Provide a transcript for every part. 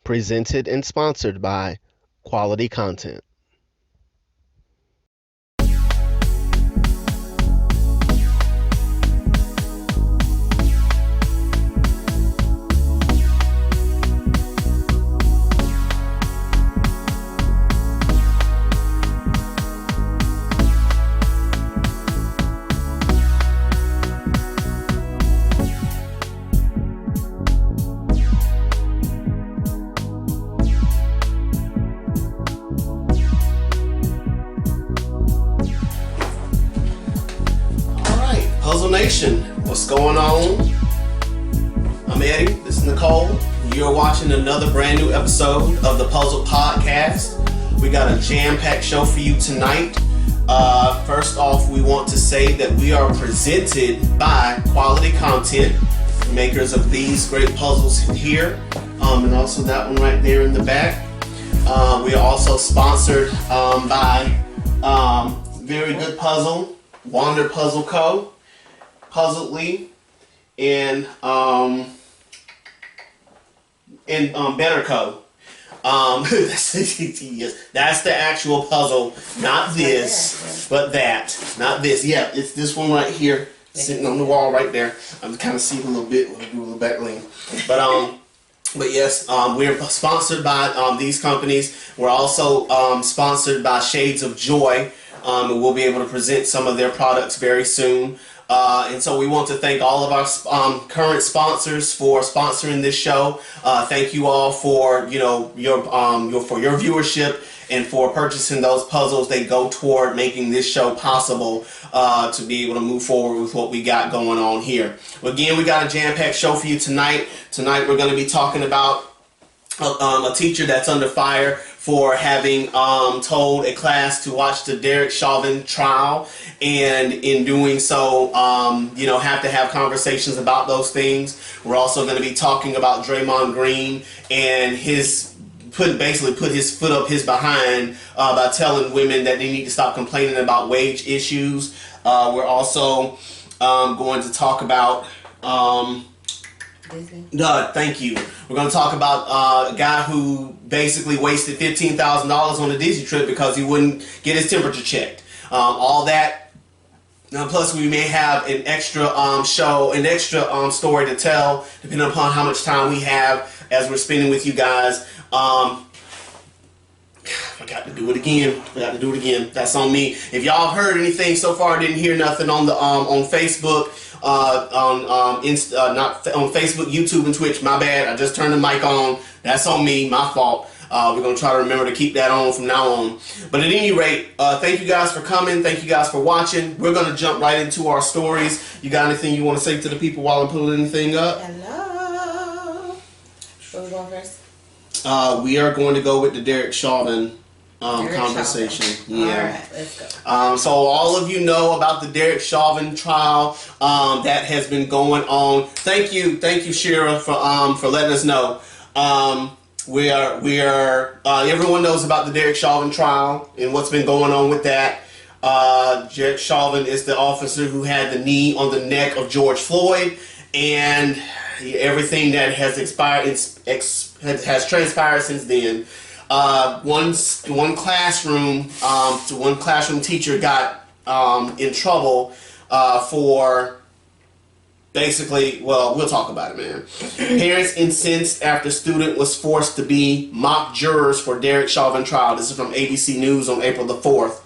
Presented and sponsored by Quality Content. Nation, what's going on? I'm Eddie, this is Nicole. You're watching another brand new episode of the Puzzle Podcast. We got a jam-packed show for you tonight. First off, we want to say that we are presented by Quality Content, makers of these great puzzles here, and also that one right there in the back. We are also sponsored by Very Good Puzzle, Wander Puzzle Co., Puzzledly, and Better Co. That's the actual puzzle, not this, but that, not this. Yeah, it's this one right here, sitting on the wall right there. I'm kind of seeing a little bit. We'll do a little back lean, but yes, we're sponsored by these companies. We're also sponsored by Shades of Joy, and we'll be able to present some of their products very soon. And so we want to thank all of our current sponsors for sponsoring this show. Thank you all for your viewership and for purchasing those puzzles. They go toward making this show possible to be able to move forward with what we got going on here. Again, we got a jam-packed show for you tonight. Tonight we're going to be talking about a teacher that's under fire for having told a class to watch the Derek Chauvin trial, and in doing so, have to have conversations about those things. We're also going to be talking about Draymond Green and basically put his foot up his behind by telling women that they need to stop complaining about wage issues. We're also going to talk about thank you. We're going to talk about a guy who basically wasted $15,000 on a Disney trip because he wouldn't get his temperature checked. All that. Plus, we may have an extra story to tell, depending upon how much time we have as we're spending with you guys. I got to do it again. That's on me. If y'all have heard anything so far, didn't hear nothing on the on Facebook. Not on Facebook, YouTube, and Twitch. My bad. I just turned the mic on. That's on me. My fault. We're going to try to remember to keep that on from now on. But at any rate, thank you guys for coming. Thank you guys for watching. We're going to jump right into our stories. You got anything you want to say to the people while I'm pulling anything up? Hello. Where we going first? We are going to go with the Derek Chauvin conversation. Chauvin. Yeah. All right, let's go. So all of you know about the Derek Chauvin trial that has been going on. Thank you, Shira, for letting us know. We are. Everyone knows about the Derek Chauvin trial and what's been going on with that. Derek Chauvin is the officer who had the knee on the neck of George Floyd, and everything that has has transpired since then. One classroom teacher got in trouble for basically, well, we'll talk about it, man. Parents incensed after student was forced to be mock jurors for Derek Chauvin trial. This is from ABC News on April the 4th.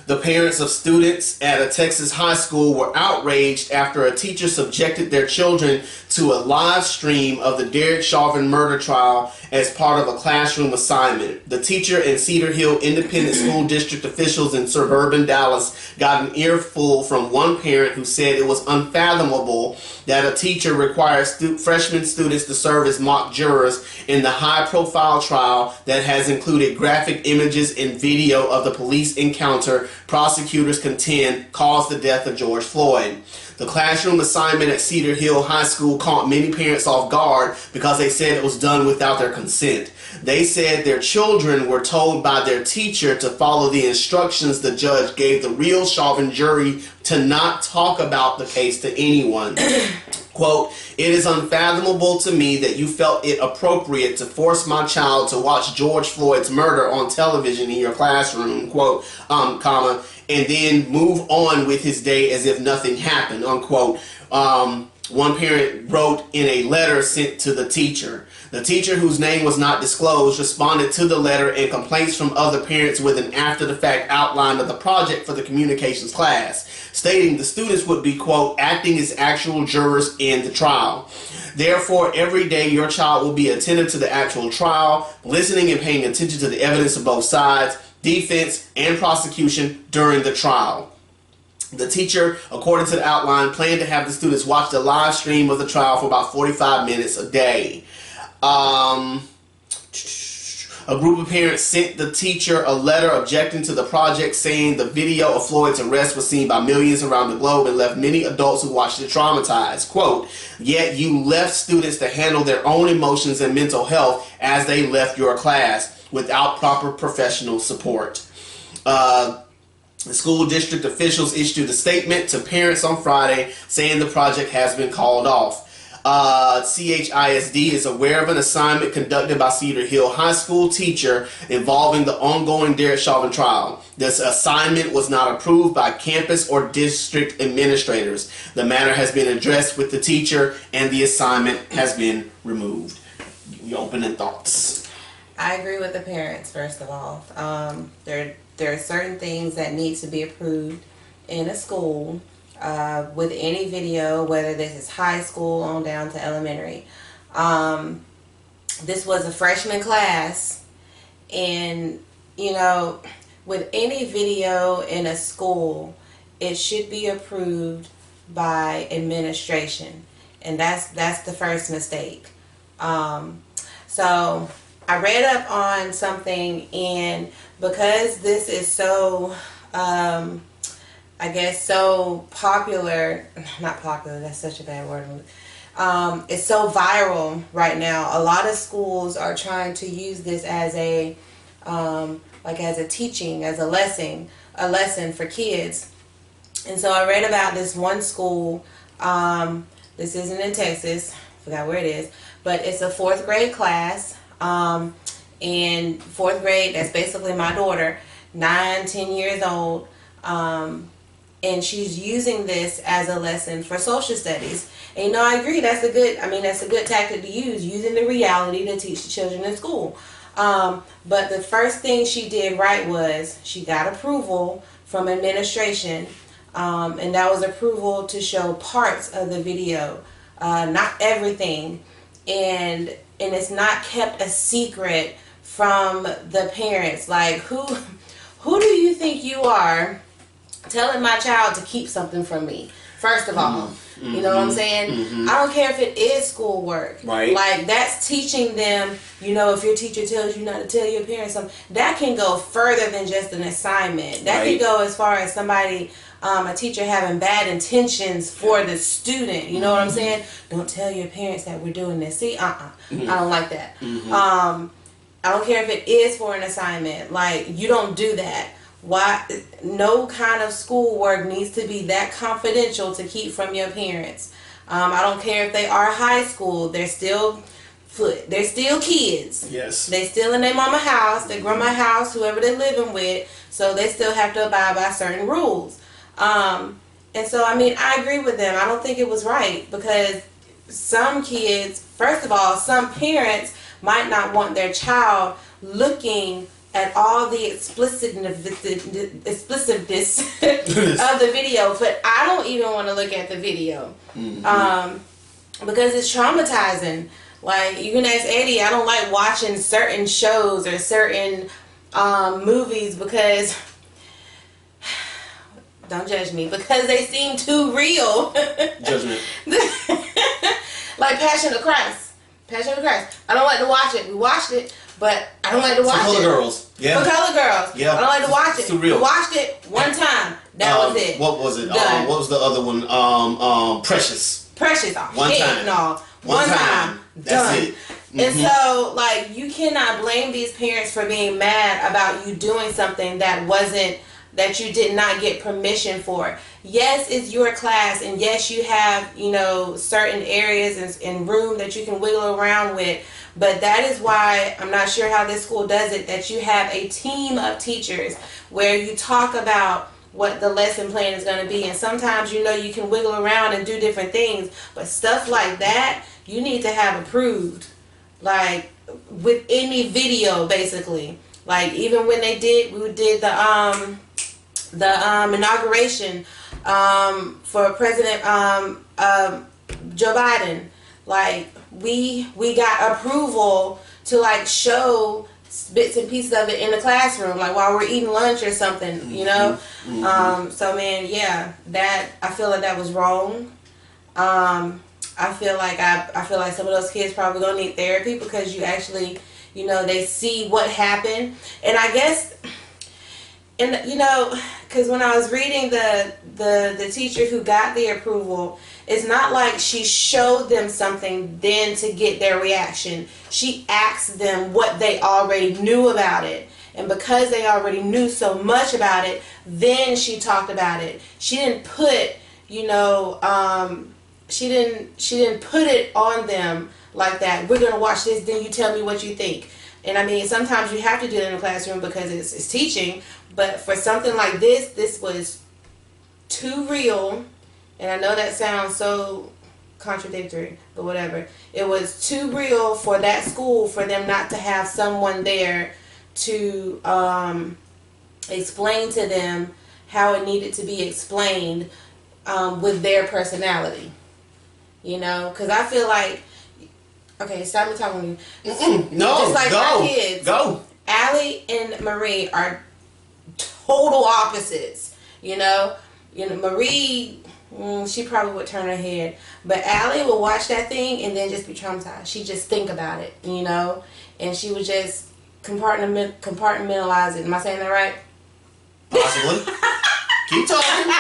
The parents of students at a Texas high school were outraged after a teacher subjected their children to a live stream of the Derek Chauvin murder trial as part of a classroom assignment. The teacher and Cedar Hill Independent School District officials in suburban Dallas got an earful from one parent who said it was unfathomable that a teacher requires freshman students to serve as mock jurors in the high-profile trial that has included graphic images and video of the police encounter prosecutors contend caused the death of George Floyd. The classroom assignment at Cedar Hill High School caught many parents off guard because they said it was done without their consent. They said their children were told by their teacher to follow the instructions the judge gave the real Chauvin jury to not talk about the case to anyone. Quote, "It is unfathomable to me that you felt it appropriate to force my child to watch George Floyd's murder on television in your classroom," quote, comma, "and then move on with his day as if nothing happened," unquote. One parent wrote in a letter sent to the teacher. The teacher, whose name was not disclosed, responded to the letter and complaints from other parents with an after-the-fact outline of the project for the communications class, stating the students would be, quote, "acting as actual jurors in the trial. Therefore, every day your child will be attentive to the actual trial, listening and paying attention to the evidence of both sides, defense and prosecution during the trial." The teacher, according to the outline, planned to have the students watch the live stream of the trial for about 45 minutes a day. A group of parents sent the teacher a letter objecting to the project, saying the video of Floyd's arrest was seen by millions around the globe and left many adults who watched it traumatized. Quote, "Yet you left students to handle their own emotions and mental health as they left your class without proper professional support." The school district officials issued a statement to parents on Friday saying the project has been called off. CHISD is aware of an assignment conducted by Cedar Hill High School teacher involving the ongoing Derek Chauvin trial. This assignment was not approved by campus or district administrators. The matter has been addressed with the teacher and the assignment has been removed. Your opening thoughts? I agree with the parents, first of all. There are certain things that need to be approved in a school with any video, whether this is high school on down to elementary. This was a freshman class, and you know, with any video in a school, it should be approved by administration, and that's the first mistake. So I read up on something, and because this is so, I guess, so popular, not popular, that's such a bad word. It's so viral right now. A lot of schools are trying to use this as a, as a teaching, as a lesson for kids. And so I read about this one school, this isn't in Texas, forgot where it is, but it's a 4th grade class. In 4th grade, that's basically my daughter, 9-10 years old, and she's using this as a lesson for social studies. And you know, I agree, that's a good tactic to use, using the reality to teach the children in school. But the first thing she did right was she got approval from administration, and that was approval to show parts of the video, not everything, and it's not kept a secret from the parents. Like, who do you think you are telling my child to keep something from me? First of all, you know what I'm saying? I don't care if it is schoolwork. Right. Like, that's teaching them, you know, if your teacher tells you not to tell your parents something, that can go further than just an assignment. That can go as far as somebody, a teacher having bad intentions for the student. You know what I'm saying? Don't tell your parents that we're doing this. See, I don't like that. I don't care if it is for an assignment. Like, you don't do that. Why? No kind of schoolwork needs to be that confidential to keep from your parents. I don't care if they are high school. They're still kids. Yes. They still in their mama house, their grandma house, whoever they're living with. So they still have to abide by certain rules. And so, I mean, I agree with them. I don't think it was right, because some kids, first of all, some parents might not want their child looking at all the explicitness of the video, but I don't even want to look at the video because it's traumatizing. Like, you can ask Eddie, I don't like watching certain shows or certain movies because, don't judge me, because they seem too real. Judgment. Like Passion of Christ. Passion of Christ. I don't like to watch it. We watched it, but I don't like to watch it. For Color Girls. Yeah. For Color Girls. Yeah. I don't like to watch it. Too real. We watched it one time. That was it. What was it? What was the other one? Precious. Precious. Oh, one time. No. One time. That's it. And so, like, you cannot blame these parents for being mad about you doing something that wasn't that you did not get permission for. Yes, it's your class, and yes, you have, certain areas and room that you can wiggle around with. But that is why I'm not sure how this school does it, that you have a team of teachers where you talk about what the lesson plan is going to be. And sometimes, you can wiggle around and do different things. But stuff like that, you need to have approved. Like, with any video, basically. Like, even when we did the inauguration for President Joe Biden. Like, we got approval to, like, show bits and pieces of it in the classroom, like while we're eating lunch or something, So, man, yeah, I feel like that was wrong. I feel like some of those kids probably gonna need therapy, because you actually, they see what happened. And I guess, because when I was reading the teacher who got the approval, it's not like she showed them something then to get their reaction. She asked them what they already knew about it. And because they already knew so much about it, then she talked about it. She didn't put, she didn't put it on them like that. We're going to watch this, then you tell me what you think. And I mean, sometimes you have to do it in the classroom because it's teaching. But for something like this was too real. And I know that sounds so contradictory, but whatever. It was too real for that school for them not to have someone there to explain to them how it needed to be explained with their personality. Because I feel like, okay, stop me talking to you. No, just like go, my kids, go. Allie and Marie are total opposites. Marie, she probably would turn her head, but Allie will watch that thing and then just be traumatized. She just think about it, and she would just compartmentalize it. Am I saying that right? Possibly. Keep talking.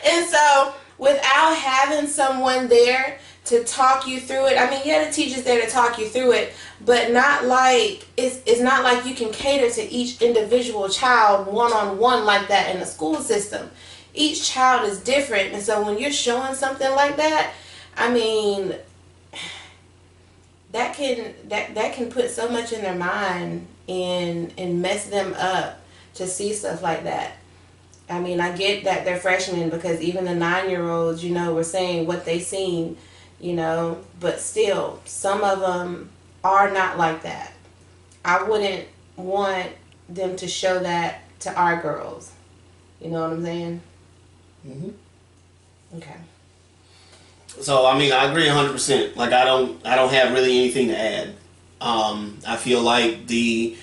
And so, without having someone there to talk you through it, I mean, yeah, the teacher's there to talk you through it, but not like it's not like you can cater to each individual child one-on-one like that in the school system. Each child is different, and so when you're showing something like that, I mean, that can put so much in their mind and mess them up to see stuff like that. I mean, I get that they're freshmen, because even the 9-year-olds, were saying what they seen, but still, some of them are not like that. I wouldn't want them to show that to our girls. You know what I'm saying? Mm-hmm. Okay. So, I mean, I agree 100%. Like, I don't have really anything to add. I feel like the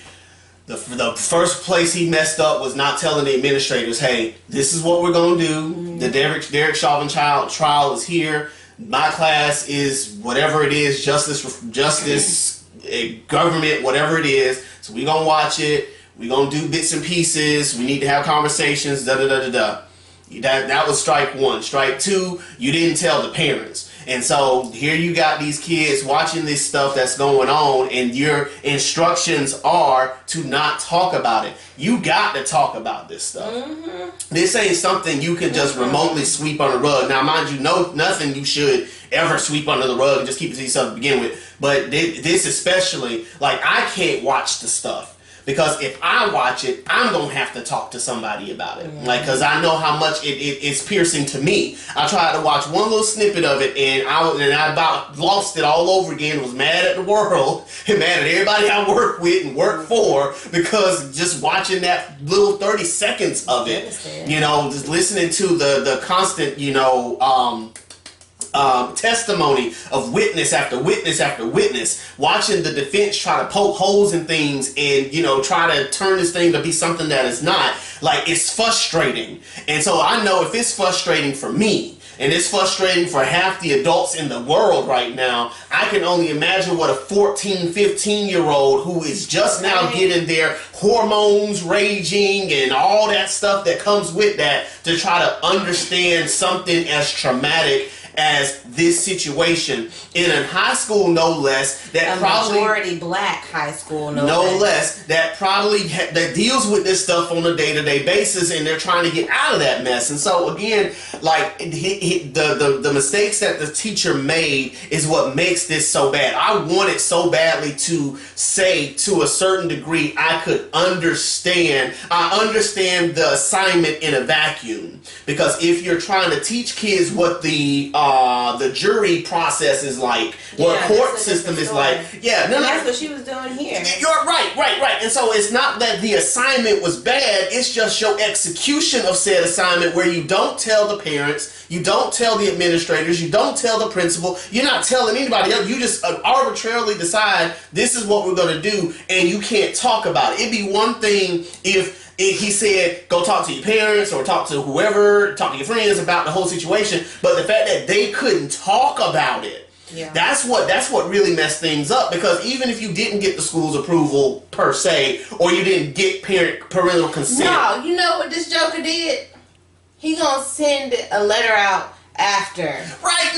first place he messed up was not telling the administrators, hey, this is what we're going to do. Mm-hmm. The Derek Chauvin trial is here. My class is whatever it is, justice, government, whatever it is. So we're going to watch it. We're going to do bits and pieces. We need to have conversations, da-da-da-da-da. That was strike one. Strike two, you didn't tell the parents. And so here you got these kids watching this stuff that's going on, and your instructions are to not talk about it. You got to talk about this stuff. Mm-hmm. This ain't something you can just remotely sweep on the rug. Now, mind you, nothing you should ever sweep under the rug and just keep it to yourself to begin with. But this especially, like, I can't watch the stuff. Because if I watch it, I'm going to have to talk to somebody about it. Mm-hmm. Like, because I know how much it's piercing to me. I tried to watch one little snippet of it, and I about lost it all over again. Was mad at the world and mad at everybody I work with and work for, because just watching that little 30 seconds of it, just listening to the constant, testimony of witness after witness after witness, watching the defense try to poke holes in things and try to turn this thing to be something that is not. Like, it's frustrating. And so I know if it's frustrating for me and it's frustrating for half the adults in the world right now, I can only imagine what a 14, 15-year-old who is just now getting their hormones raging and all that stuff that comes with that, to try to understand something as traumatic as this situation in a high school, no less, that a probably majority black high school, no less, that probably that deals with this stuff on a day-to-day basis, and they're trying to get out of that mess. And so again, like the mistakes that the teacher made is what makes this so bad. I wanted so badly to say, to a certain degree, I could understand. I understand the assignment in a vacuum, because if you're trying to teach kids what the jury process is like, what court system is like, that's what she was doing here. You're right. And so it's not that the assignment was bad, it's just your execution of said assignment, where you don't tell the parents, you don't tell the administrators, you don't tell the principal, you're not telling anybody else. You just arbitrarily decide this is what we're going to do, and you can't talk about it. It'd be one thing if he said, go talk to your parents or talk to whoever, talk to your friends about the whole situation, but the fact that they couldn't talk about it, that's what really messed things up. Because even if you didn't get the school's approval per se, or you didn't get parental consent. No, you know what this joker did? He gonna send a letter out after. Right,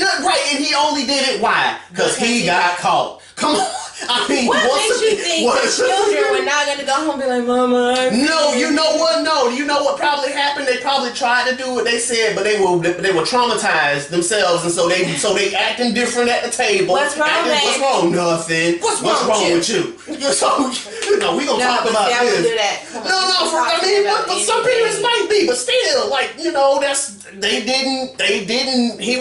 and he only did it, why? Because he got caught. Come on. I mean, what makes you think the children were not going to go home and be like, Mama? No, you know what? No, you know what probably happened? They probably tried to do what they said, but they were traumatized themselves, and so they acting different at the table. What's wrong, What's wrong? Nothing. What's wrong with you? So, we gonna talk about this. Do that. But some parents might be, but still, like, he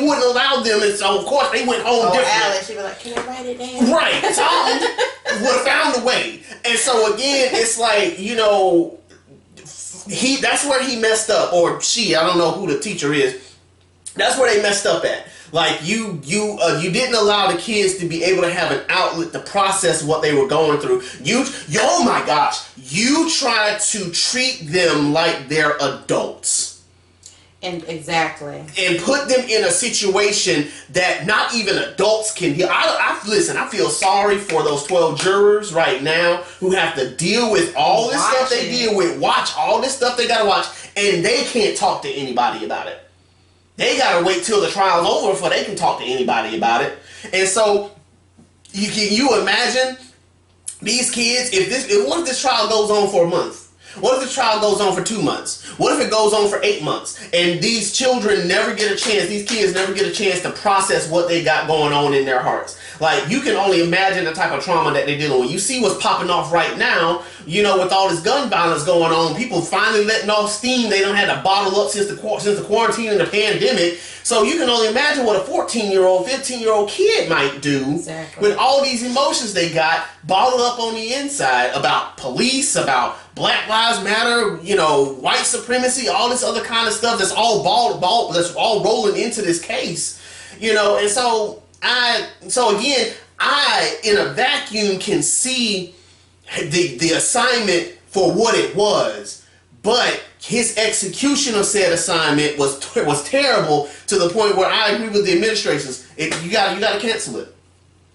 wouldn't allow them, and so of course they went home different. Alice, she'd be like, can I write it down? Right. So would have found a way. And so again, it's like, that's where he messed up, or she, I don't know who the teacher is. That's where they messed up at. Like you didn't allow the kids to be able to have an outlet to process what they were going through. Oh my gosh, you tried to treat them like they're adults. And exactly. And put them in a situation that not even adults can deal. Listen, I feel sorry for those 12 jurors right now who have to deal with all this stuff they deal with, watch all this stuff they gotta watch, and they can't talk to anybody about it. They gotta wait till the trial's over before they can talk to anybody about it. And so, you imagine these kids, what if this trial goes on for a month? What if the trial goes on for 2 months? What if it goes on for 8 months? And these children never get a chance, these kids never get a chance to process what they got going on in their hearts. Like, you can only imagine the type of trauma that they're dealing with. You see what's popping off right now, with all this gun violence going on, people finally letting off steam they don't have to bottle up since the quarantine and the pandemic. So you can only imagine what a 14-year-old, 15-year-old kid might do with all these emotions they got bottled up on the inside about police, about Black Lives Matter, white supremacy, all this other kind of stuff that's all that's all rolling into this case, and so again, I in a vacuum can see the assignment for what it was, but his execution of said assignment was terrible, to the point where I agree with the administrations. You gotta cancel it.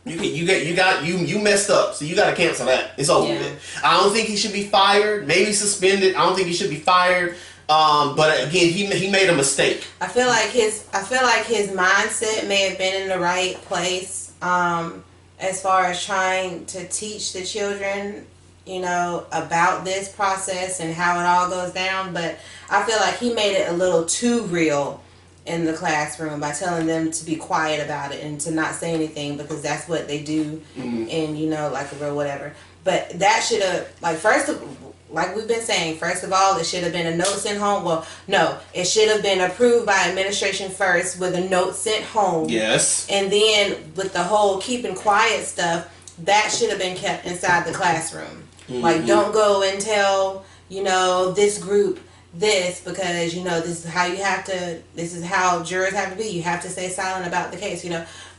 You messed up, so you gotta cancel that. It's over with. I don't think he should be fired. Maybe suspended. I don't think he should be fired. But again, he made a mistake. I feel like his mindset may have been in the right place, as far as trying to teach the children, about this process and how it all goes down. But I feel like he made it a little too real in the classroom by telling them to be quiet about it and to not say anything, because that's what they do in, like a real whatever. But that should have, like we've been saying, first of all, it should have been a note sent home. Well, no, it should have been approved by administration first with a note sent home. Yes. And then with the whole keeping quiet stuff, that should have been kept inside the classroom. Like, don't go and tell, this group this, because, this is how jurors have to be. You have to stay silent about the case,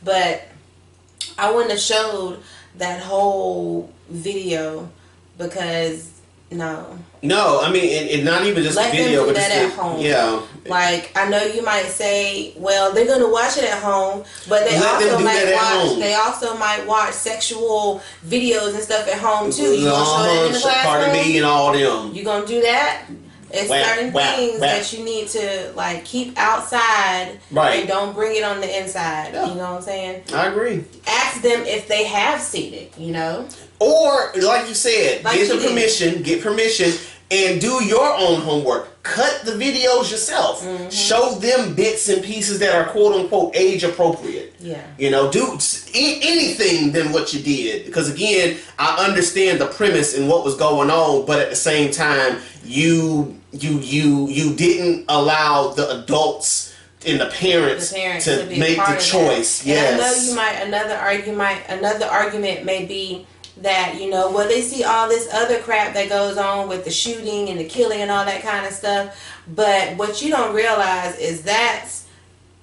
But I wouldn't have showed that whole video, because no, I mean, and not even just let the video, them do but that at home. Yeah. Like, I know you might say, well, they're gonna watch it at home, but they also might watch sexual videos and stuff at home too. You gonna show that in the classroom? Cardi B and all them. You gonna do that? It's certain things that you need to like keep outside, right, and don't bring it on the inside. Yeah. You know what I'm saying? I agree. Ask them if they have seen it. You know, or like you said, get permission, and do your own homework. Cut the videos yourself. Mm-hmm. Show them bits and pieces that are quote unquote age appropriate. Yeah. You know, do anything than what you did. Because again, I understand the premise and what was going on, but at the same time, you didn't allow the adults and the parents to make the choice. Yes. And I know another argument may be that, you know, well, they see all this other crap that goes on with the shooting and the killing and all that kind of stuff, but what you don't realize is that's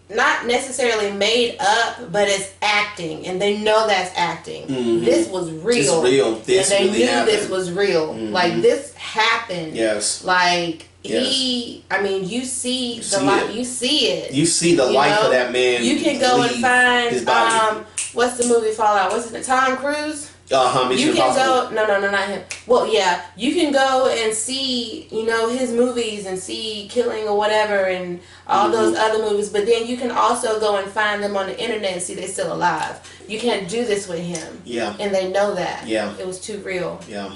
not necessarily made up, but it's acting, and they know that's acting. Mm-hmm. This was real. It's real. This and they really knew happened. This was real. Mm-hmm. Like, this happened. Yes. Like, yes. You see the life. You see it. You see the life of that man. You can go and find what's the movie Fallout? What's it? Tom Cruise. You can go. No, not him. Well, yeah, you can go and see, you know, his movies and see Killing or whatever and all those other movies. But then you can also go and find them on the internet and see they're still alive. You can't do this with him. Yeah. And they know that. Yeah. It was too real. Yeah.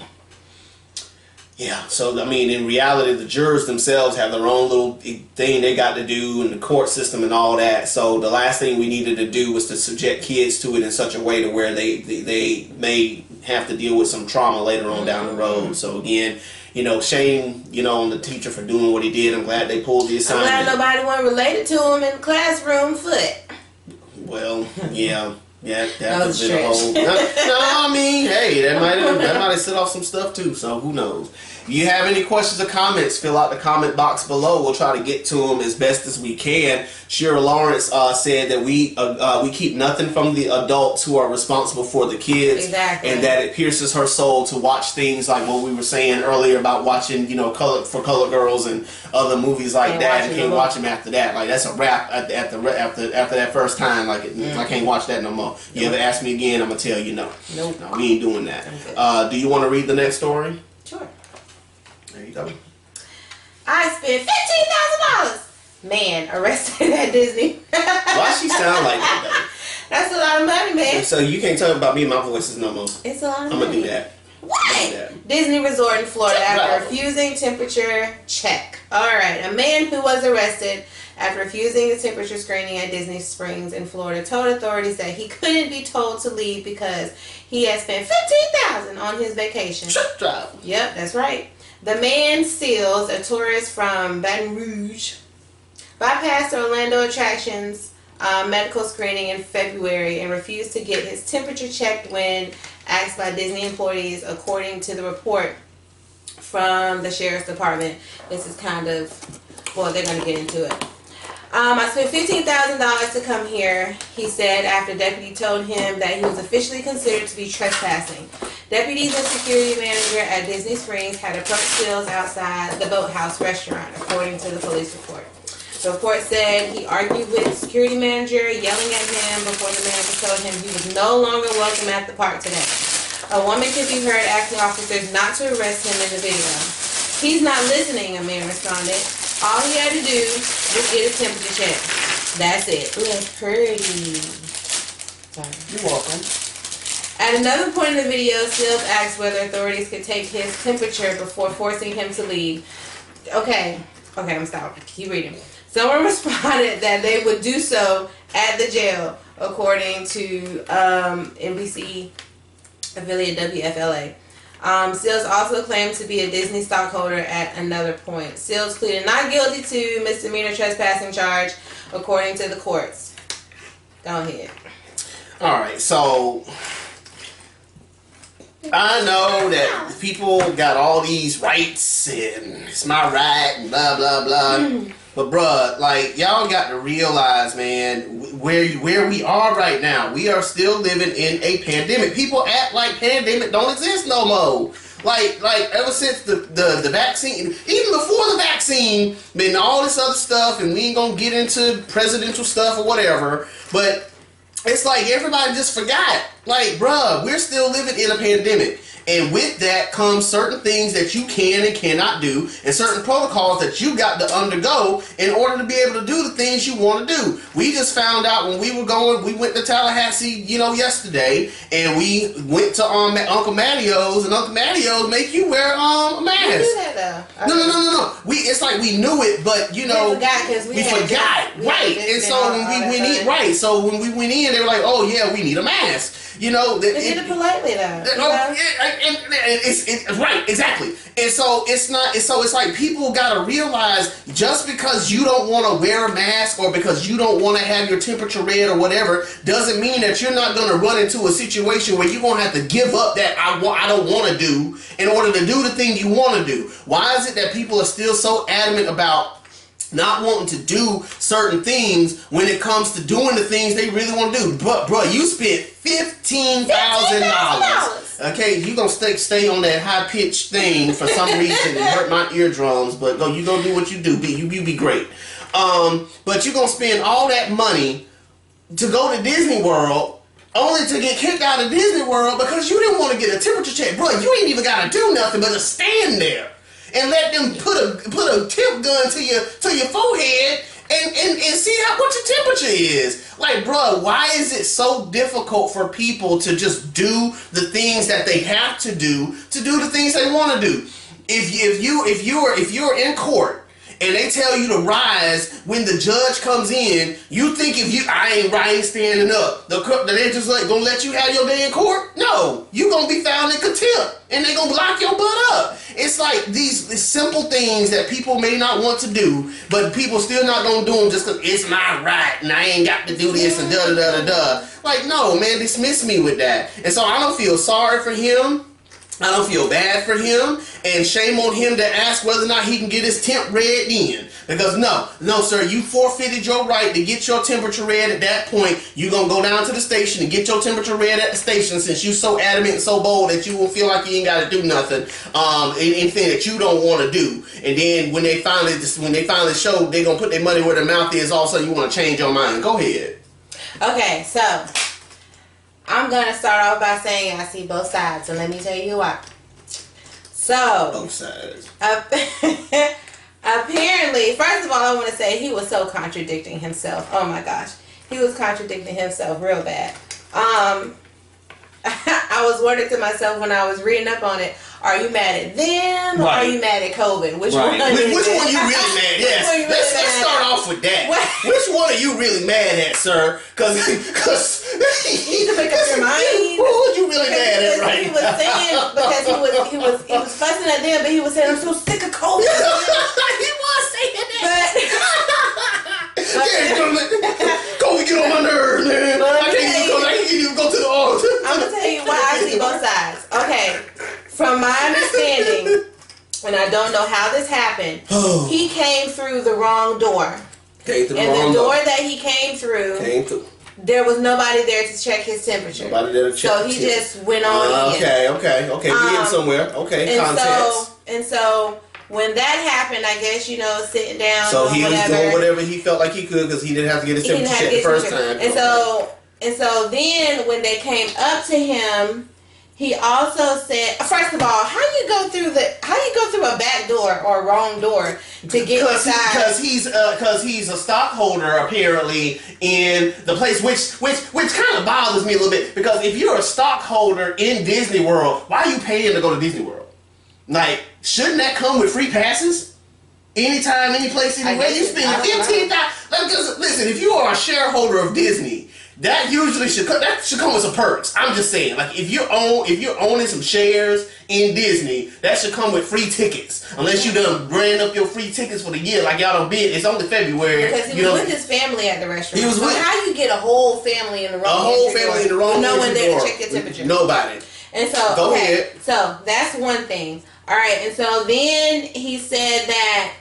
Yeah, so I mean, in reality, the jurors themselves have their own little thing they got to do in the court system and all that. So the last thing we needed to do was to subject kids to it in such a way to where they may have to deal with some trauma later on down the road. So again, you know, shame, you know, on the teacher for doing what he did. I'm glad they pulled the assignment. I'm glad nobody wasn't related to him in the classroom foot. Well, yeah. Yeah, that was been a whole. No, I mean, hey, that might have set off some stuff too. So who knows? If you have any questions or comments, fill out the comment box below. We'll try to get to them as best as we can. Shira Lawrence said that we keep nothing from the adults who are responsible for the kids, exactly, and that it pierces her soul to watch things like what we were saying earlier about watching, you know, Color Girls and other movies like that, and can't watch them after that. Like that's a wrap after that first time. Like I can't watch that no more. You ever ask me again, I'm gonna tell you no. Nope. No, we ain't doing that. Do you want to read the next story? Sure. There you go. I spent $15,000. Man arrested at Disney. Why she sound like that though? That's a lot of money, man. So you can't talk about me and my voices no more. It's a lot of money. I'm gonna do that. What? Disney Resort in Florida after refusing temperature check. Alright, a man who was arrested after refusing the temperature screening at Disney Springs in Florida told authorities that he couldn't be told to leave because he had spent $15,000 on his vacation. Truck driver. Yep, that's right. The man Seals, a tourist from Baton Rouge, bypassed the Orlando attractions medical screening in February and refused to get his temperature checked when asked by Disney employees, according to the report from the Sheriff's Department. This is kind of, well, they're going to get into it. I spent $15,000 to come here, he said, after deputy told him that he was officially considered to be trespassing. Deputies and security manager at Disney Springs had approached Seals outside the Boathouse restaurant, according to the police report. The report said he argued with the security manager, yelling at him before the manager told him he was no longer welcome at the park today. A woman could be heard asking officers not to arrest him in the video. He's not listening, a man responded. All he had to do was get his temperature checked. That's it. Ooh, that's pretty. Sorry. You're welcome. At another point in the video, Seals asked whether authorities could take his temperature before forcing him to leave. Okay, I'm gonna stop. Keep reading. Someone responded that they would do so at the jail, according to NBC affiliate WFLA. Seals also claimed to be a Disney stockholder at another point. Seals pleaded not guilty to misdemeanor trespassing charge, according to the courts. Go ahead. All right, so I know that people got all these rights and it's my right and blah blah blah. But bruh, like y'all got to realize, man, where we are right now. We are still living in a pandemic. People act like pandemic don't exist no more. Like ever since the vaccine, even before the vaccine, been all this other stuff, and we ain't gonna get into presidential stuff or whatever. But it's like everybody just forgot. Like, bruh, we're still living in a pandemic. And with that comes certain things that you can and cannot do, and certain protocols that you got to undergo in order to be able to do the things you want to do. We just found out when we went to Tallahassee, yesterday, and we went to Uncle Mattio's, and Uncle Mattio's make you wear a mask. We knew that though. No. It's like we knew it, but we forgot because we forgot, right? And so when we went in, right? So when we went in, they were like, "Oh yeah, we need a mask." They did it politely though. It's right, exactly. And so it's like people gotta realize just because you don't want to wear a mask or because you don't want to have your temperature read or whatever doesn't mean that you're not gonna run into a situation where you're gonna have to give up that I don't want to do in order to do the thing you want to do. Why is it that people are still so adamant about not wanting to do certain things when it comes to doing the things they really want to do? But bro, you spent $15,000. Okay, you gonna stay on that high pitched thing for some reason and hurt my eardrums. But you gonna do what you do. You be great. But you gonna spend all that money to go to Disney World, only to get kicked out of Disney World because you didn't want to get a temperature check, bro. You ain't even gotta do nothing but just stand there and let them put a tip gun to your forehead and see what your temperature is. Like, bro, why is it so difficult for people to just do the things that they have to do the things they want to do? If you're in court and they tell you to rise when the judge comes in, you think I ain't standing up. They just gonna let you have your day in court? No, you gonna be found in contempt, and they gonna lock your butt up. It's like these simple things that people may not want to do, but people still not gonna do them just because it's my right and I ain't got to do this and da. Like, no, man, dismiss me with that. And so I don't feel sorry for him. I don't feel bad for him, and shame on him to ask whether or not he can get his temp read in. Because no, sir, you forfeited your right to get your temperature read at that point. You're going to go down to the station and get your temperature read at the station since you're so adamant and so bold that you will feel like you ain't got to do nothing, anything that you don't want to do. And then when they finally show they're going to put their money where their mouth is, all of a sudden you want to change your mind. Go ahead. Okay, so I'm going to start off by saying I see both sides, and let me tell you why. So, both sides. Apparently, first of all, I want to say he was so contradicting himself. Oh my gosh. He was contradicting himself real bad. I was wondering to myself when I was reading up on it, are you mad at them or are you mad at COVID? Which one you really mad at? Yes. Let's start off with that. What? Which one are you really mad at, sir? Because you need to make up your mind. Who are you really mad at right now? He was saying, because he was fussing at them, but he was saying, I'm so sick of COVID. He was saying that. COVID get on my nerves, man. I can't even go to the altar. I'm going to tell you why I see both sides. Okay. From my understanding, and I don't know how this happened, he came through the wrong door. And the door that he came through, there was nobody there to check his temperature. Nobody there to check. So he just went on in. Okay. We in somewhere. Okay, context. And so when that happened, I guess, sitting down. So he was doing whatever he felt like he could because he didn't have to get his temperature checked the first time. And so then when they came up to him, he also said, first of all, how you go through a back door or a wrong door to get inside? Because he's a stockholder apparently in the place, which kind of bothers me a little bit, because if you're a stockholder in Disney World, why are you paying to go to Disney World? Like, shouldn't that come with free passes? Anytime, any place, anywhere, you spend $15,000. Listen, if you are a shareholder of Disney, that usually should come with some perks. I'm just saying, like, if you're owning some shares in Disney, that should come with free tickets. Unless you done brand up your free tickets for the year, like y'all done bid. It's only February. Because he was with his family at the restaurant. He was with. How you get a whole family in the wrong? No one there to check your temperature. Nobody. And so go ahead. So that's one thing. All right, and so then he said that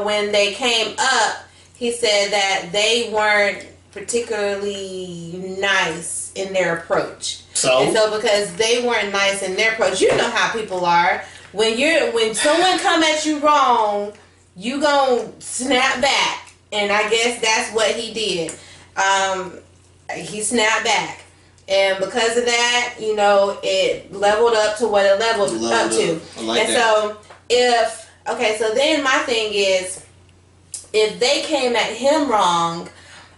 when they came up, he said that they weren't particularly nice in their approach. And so because they weren't nice in their approach, you know how people are. When someone come at you wrong, you gonna snap back, and I guess that's what he did. He snapped back, And because of that, you know, it leveled up to what it leveled up to. I like and that. so then my thing is, if they came at him wrong,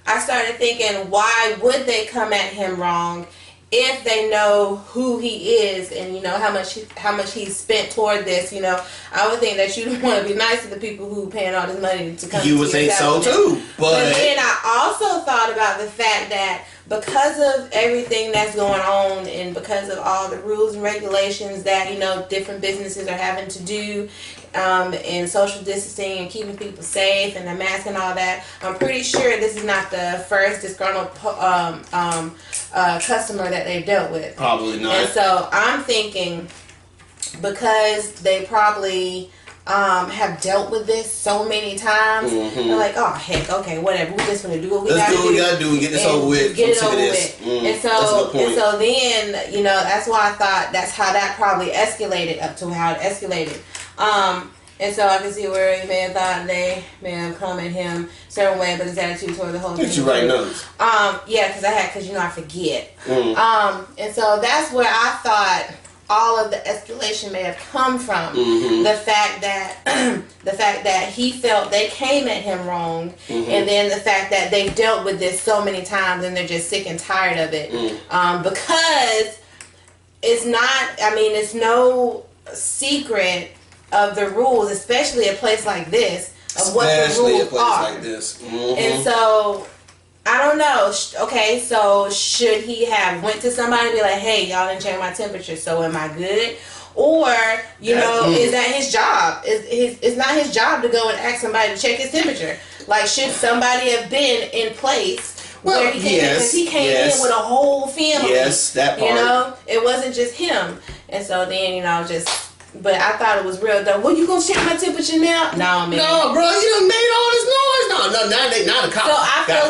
I started thinking, why would they come at him wrong if they know who he is and you know how much he's spent toward this? You know, I would think that you'd want to be nice to the people who paying all this money to come. You would think so too, but then I also thought about the fact that because of everything that's going on and because of all the rules and regulations that, you know, different businesses are having to do, and social distancing and keeping people safe and the mask and all that, I'm pretty sure this is not the first disgruntled customer that they've dealt with. Probably not. And so I'm thinking, because they probably have dealt with this so many times, they're like, oh heck, okay, whatever, we're just gonna do what we gotta do. Let's do what we gotta do and get this over with. Get it over with. And so then, you know, that's why I thought that's how that probably escalated up to how it escalated. And so I can see where he may have thought they may have come at him a certain way, but his attitude toward the whole thing. Did you write notes? Yeah, because you know I forget. And so that's where I thought all of the escalation may have come from. The fact that he felt they came at him wrong, and then the fact that they've dealt with this so many times and they're just sick and tired of it. Because it's not, I mean, it's no secret of the rules, especially a place like this, of what the rules are. Like this. And so I don't know. Okay, so should he have went to somebody and be like, hey, y'all didn't check my temperature, so am I good? Or, you know, is that his job? It's not his job to go and ask somebody to check his temperature. Like, should somebody have been in place where he came in? Because he came in with a whole family. Yes, that part. You know, it wasn't just him. And so then, you know, but I thought it was real though. Well, you gonna check my temperature now? No, man. No, bro, you done made all this noise. No, now the cops. So I feel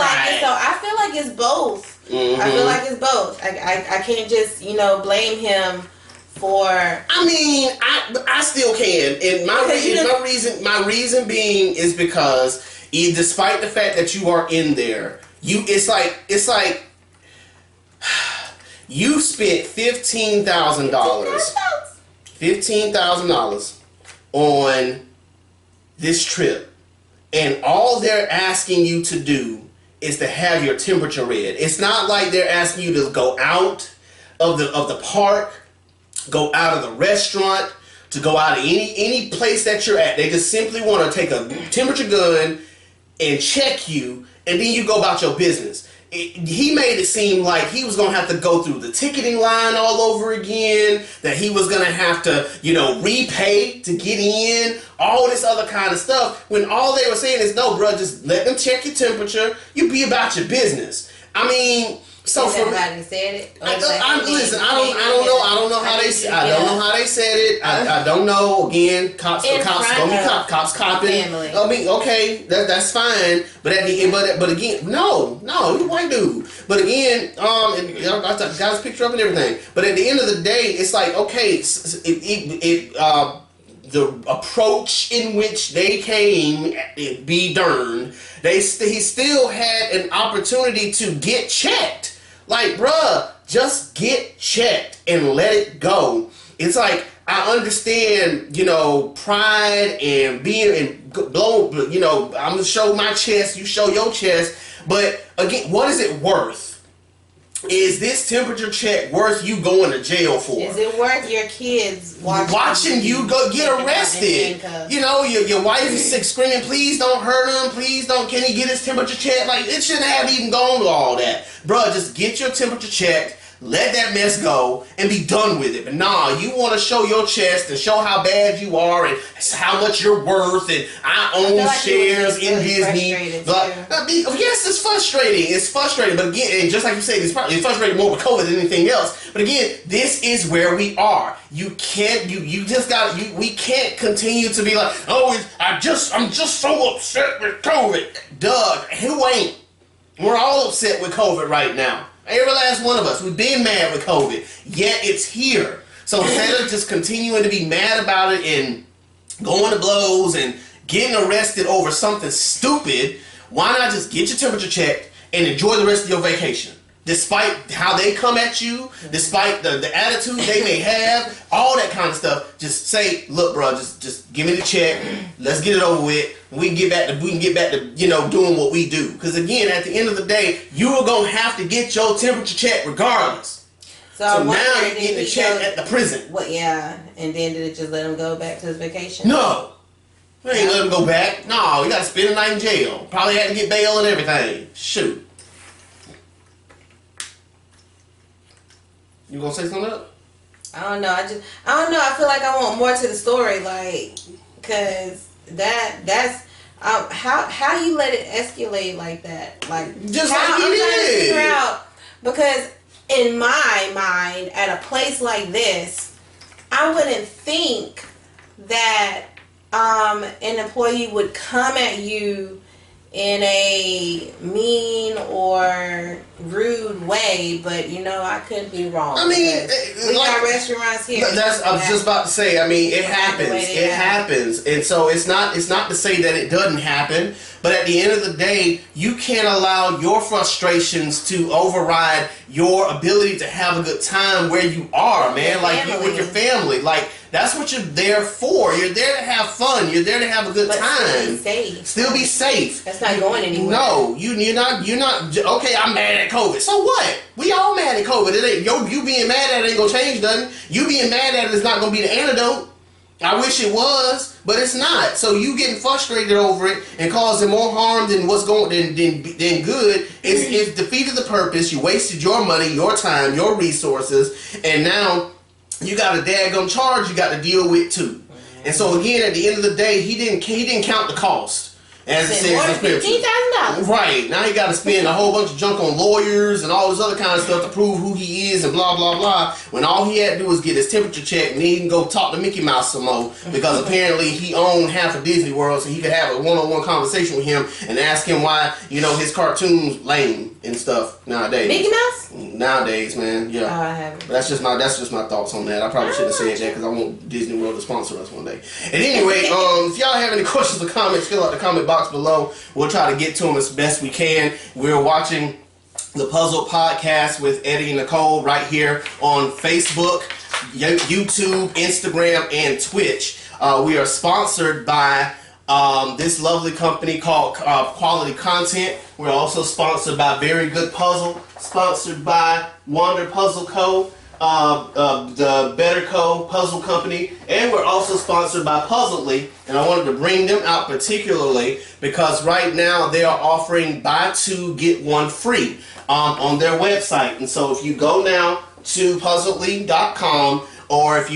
like it's both. I feel like it's both. I can't just, you know, blame him for. I mean, I still can, and my reason being is because despite the fact that you are in there, it's like you spent $15,000 on this trip, and all they're asking you to do is to have your temperature read. It's not like they're asking you to go out of the park, go out of the restaurant, to go out of any place that you're at. They just simply want to take a temperature gun and check you, and then you go about your business. He made it seem like he was going to have to go through the ticketing line all over again, that he was going to have to, you know, repay to get in, all this other kind of stuff, when all they were saying is, no, bro, just let them check your temperature. You be about your business. I mean, so for everybody said it. Listen, I don't know how they said it. I don't know. Again, cops copping. I mean, okay, that's fine. But at the end, but again, no, he's a white dude. But again, I got his picture up and everything. But at the end of the day, it's like, okay, the approach in which they came, be darned, he still had an opportunity to get checked. Like, bruh, just get checked and let it go. It's like, I understand, you know, pride and being and blow, you know, I'm gonna show my chest, you show your chest. But again, what is it worth? Is this temperature check worth you going to jail for? Is it worth your kids watching you go get arrested? You know, your wife is sick, screaming, please don't hurt him, please don't, can he get his temperature checked? Like, it shouldn't have even gone with all that. Bruh, just get your temperature checked, let that mess go, and be done with it. But nah, you want to show your chest and show how bad you are and how much you're worth, and I own shares in Disney. Yes, it's frustrating. It's frustrating. But again, and just like you said, it's frustrating more with COVID than anything else. But again, this is where we are. You can't. You just got. We can't continue to be like, oh, I'm just so upset with COVID. Doug, who ain't? We're all upset with COVID right now. Every last one of us. We've been mad with COVID. Yet it's here. So instead of just continuing to be mad about it and going to blows and getting arrested over something stupid, why not just get your temperature checked and enjoy the rest of your vacation? despite how they come at you, despite the attitude they may have, all that kind of stuff. Just say, look, bro, just give me the check. Let's get it over with. We can get back to doing what we do. Because again, at the end of the day, you are gonna have to get your temperature check regardless. So now you're getting the check at the prison. What? Yeah, and then did it just let him go back to his vacation? No. We ain't let him go back. No, you gotta spend a night in jail. Probably had to get bail and everything. Shoot. You gonna say something else? I don't know. I don't know. I feel like I want more to the story, like, cause that's how you let it escalate like that, like just how, like he I'm trying to did. figure out, because in my mind, at a place like this, I wouldn't think that an employee would come at you in a mean or rude way, but I could be wrong. I mean, we got restaurants here. I was just about to say. I mean, it happens. It happens, and so it's not to say that it doesn't happen. But at the end of the day, you can't allow your frustrations to override your ability to have a good time where you are, man. Like you with your family. Like that's what you're there for. You're there to have fun. You're there to have a good time. Still be safe. That's not going anywhere. No, you're not. Okay, I'm mad at COVID. So what? We all mad at COVID. It ain't you being mad at it ain't gonna change nothing. You being mad at it is not gonna be the antidote. I wish it was, but it's not. So you getting frustrated over it and causing more harm than what's going than good. It's defeated the purpose. You wasted your money, your time, your resources, and now you got a daggum charge you got to deal with too. And so again, at the end of the day, he didn't count the cost. As it says in scripture. $15,000. Right. Now he got to spend a whole bunch of junk on lawyers and all this other kind of stuff to prove who he is and blah, blah, blah. When all he had to do was get his temperature checked and he can go talk to Mickey Mouse some more. Because apparently he owned half of Disney World, so he could have a one-on-one conversation with him and ask him why, his cartoons lame and stuff nowadays. Mickey Mouse? Nowadays, man. Yeah. Oh, I haven't. But that's just my thoughts on that. I probably shouldn't have said that because I want Disney World to sponsor us one day. And anyway, if y'all have any questions or comments, fill out the comment box below. We'll try to get to them as best we can. We're watching the Puzzle Podcast with Eddie and Nicole right here on Facebook, YouTube, Instagram, and Twitch. We are sponsored by this lovely company called Quality Content. We're also sponsored by Very Good Puzzle, sponsored by Wander Puzzle Co., the Better Co. Puzzle Company, and we're also sponsored by Puzzledly, and I wanted to bring them out particularly because right now they are offering buy two get one free on their website. And so if you go now to puzzledly.com, or if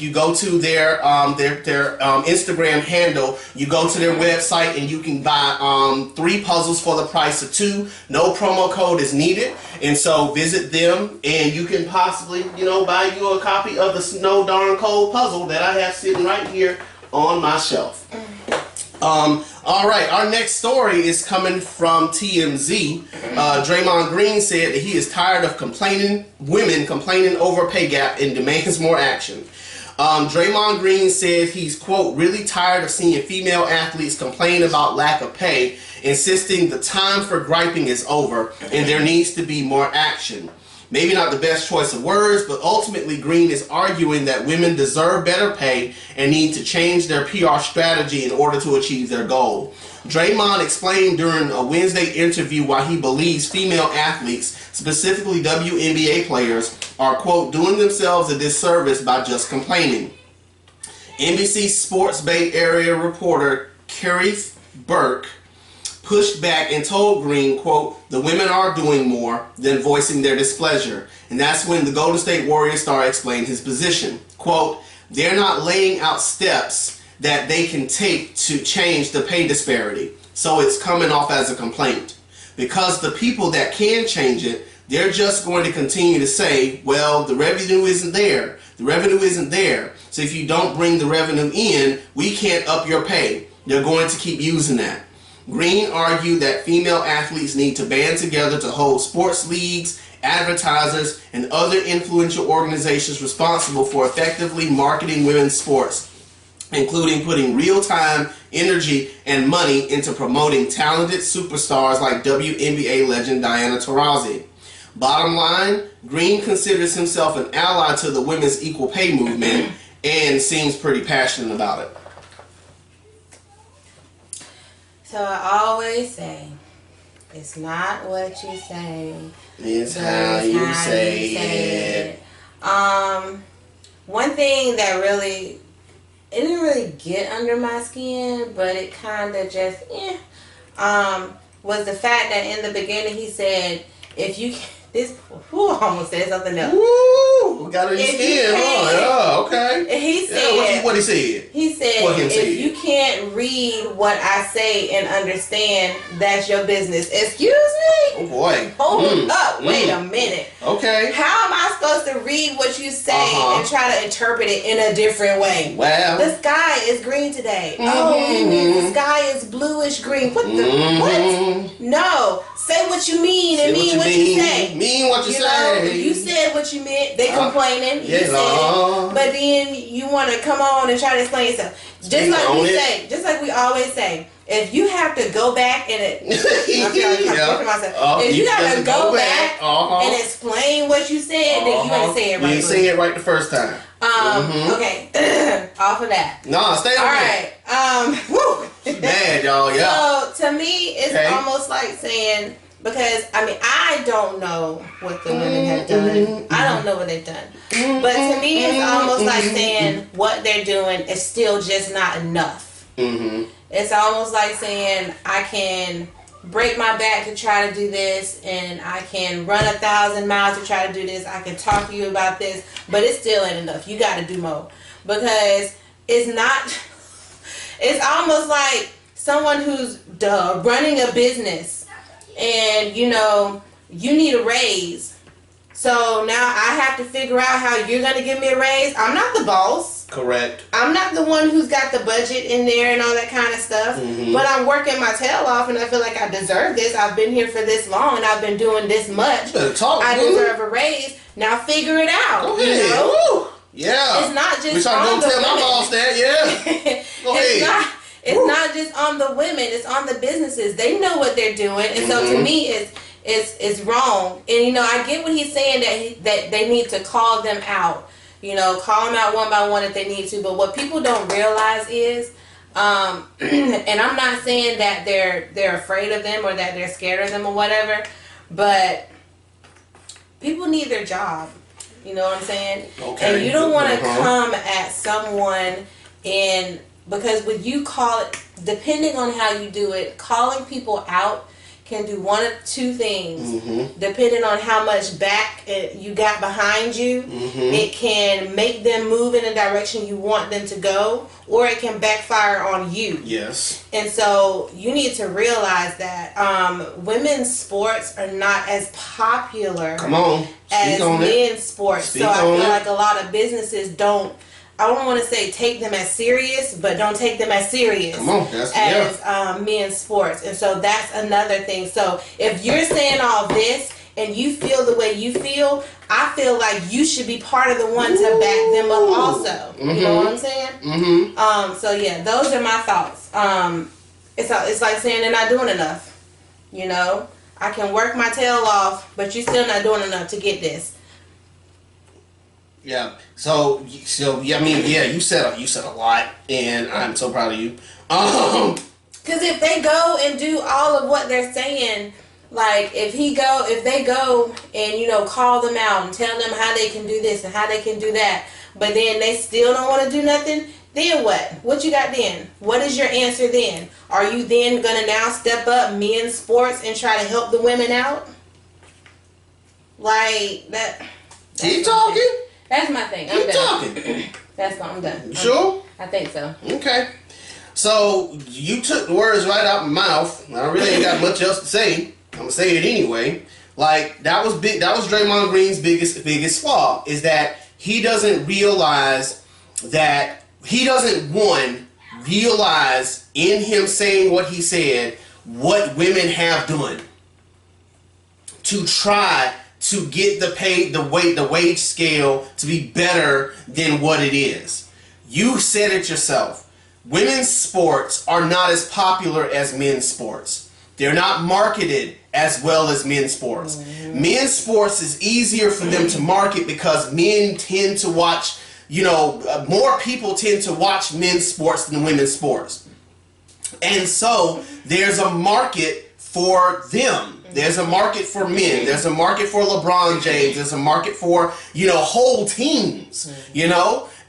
you go to their Instagram handle, you go to their website and you can buy 3 puzzles for the price of 2. No promo code is needed, and so visit them and you can possibly buy you a copy of the Snow Darn Cold puzzle that I have sitting right here on my shelf. All right, our next story is coming from TMZ. Draymond Green said that he is tired of women complaining over pay gap and demands more action. Draymond Green said he's, quote, really tired of seeing female athletes complain about lack of pay, insisting the time for griping is over and there needs to be more action. Maybe not the best choice of words, but ultimately Green is arguing that women deserve better pay and need to change their PR strategy in order to achieve their goal. Draymond explained during a Wednesday interview why he believes female athletes, specifically WNBA players, are, quote, doing themselves a disservice by just complaining. NBC Sports Bay Area reporter Kerith Burke pushed back and told Green, quote, the women are doing more than voicing their displeasure. And that's when the Golden State Warriors star explained his position. Quote, they're not laying out steps that they can take to change the pay disparity. So it's coming off as a complaint. Because the people that can change it, they're just going to continue to say, well, the revenue isn't there. The revenue isn't there. So if you don't bring the revenue in, we can't up your pay. They're going to keep using that. Green argued that female athletes need to band together to hold sports leagues, advertisers, and other influential organizations responsible for effectively marketing women's sports, including putting real-time energy and money into promoting talented superstars like WNBA legend Diana Taurasi. Bottom line, Green considers himself an ally to the women's equal pay movement and seems pretty passionate about it. So I always say, it's not what you say. It's how you say it. One thing that really, it didn't really get under my skin, but it kind of just, was the fact that in the beginning he said, if you can, almost said something else. Woo! Got on your skin, huh? Yeah, okay. He said, what he said? He said, if you can't read what I say and understand, that's your business. Excuse me? Oh boy. Hold up. Wait a minute. Okay. How am I supposed to read what you say and try to interpret it in a different way? Well, the sky is green today. Oh, he means the sky is bluish green. What the what? No. Say what you mean and mean what you say. Mean what you say. You said what you meant. They complaining. Yeah, you said it. But then you want to come on and try to explain yourself. Just like we say, just like we always say, if you have to go back and if you got to go back and explain what you said, then you ain't saying it right. You ain't saying it right the first time. Okay. Off of that. No, stay on that. All right. Woo. She's mad, y'all. Yeah. So to me, it's almost like saying, because I mean, I don't know what the women have done. I don't know what they've done. But to me, it's almost like saying what they're doing is still just not enough. It's almost like saying I can break my back to try to do this, and I can run 1,000 miles to try to do this. I can talk to you about this, but it still ain't enough. You got to do more, because it's not. It's almost like someone who's running a business, and you need a raise. So now I have to figure out how you're going to give me a raise. I'm not the boss. Correct. I'm not the one who's got the budget in there and all that kind of stuff. But I'm working my tail off, and I feel like I deserve this. I've been here for this long, and I've been doing this much. You better talk, I deserve a raise. Now figure it out. Go ahead. Woo. Yeah. It's not just on the tell my boss that. Yeah. Go ahead. It's not just on the women. It's on the businesses. They know what they're doing, and so to me, it's wrong. And I get what he's saying, that they need to call them out. Call them out one by one if they need to. But what people don't realize is, and I'm not saying that they're afraid of them or that they're scared of them or whatever, but people need their job. You know what I'm saying? Okay. And you don't want to come at someone because when you call it, depending on how you do it, calling people out can do one of two things. Depending on how much back you got behind you, it can make them move in a direction you want them to go, or it can backfire on you. Yes. And so you need to realize that women's sports are not as popular as men's sports. So I feel like a lot of businesses don't, I don't want to say take them as serious, but don't take them as serious as men's sports. And so that's another thing. So if you're saying all this and you feel the way you feel, I feel like you should be part of the one to back them up also. You know what I'm saying? So yeah, those are my thoughts. It's like saying they're not doing enough. I can work my tail off, but you're still not doing enough to get this. Yeah. So yeah, I mean, yeah, you said a lot, and I'm so proud of you. Because if they go and do all of what they're saying, like if they go and call them out and tell them how they can do this and how they can do that, but then they still don't want to do nothing, then what? What you got then? What is your answer then? Are you then gonna now step up men's sports and try to help the women out? Like that? Keep talking. That's my thing. I'm done. I'm done. You sure? I think so. Okay. So you took the words right out my mouth. I really ain't got much else to say. I'm gonna say it anyway. Like that was big. That was Draymond Green's biggest flaw, is that he doesn't realize that he doesn't realize in him saying what he said what women have done to try to get the wage scale to be better than what it is. You said it yourself. Women's sports are not as popular as men's sports. They're not marketed as well as men's sports. Men's sports is easier for them to market because men tend to watch, more people tend to watch men's sports than women's sports. And so there's a market for them. There's a market for men. There's a market for LeBron James. There's a market for, whole teams,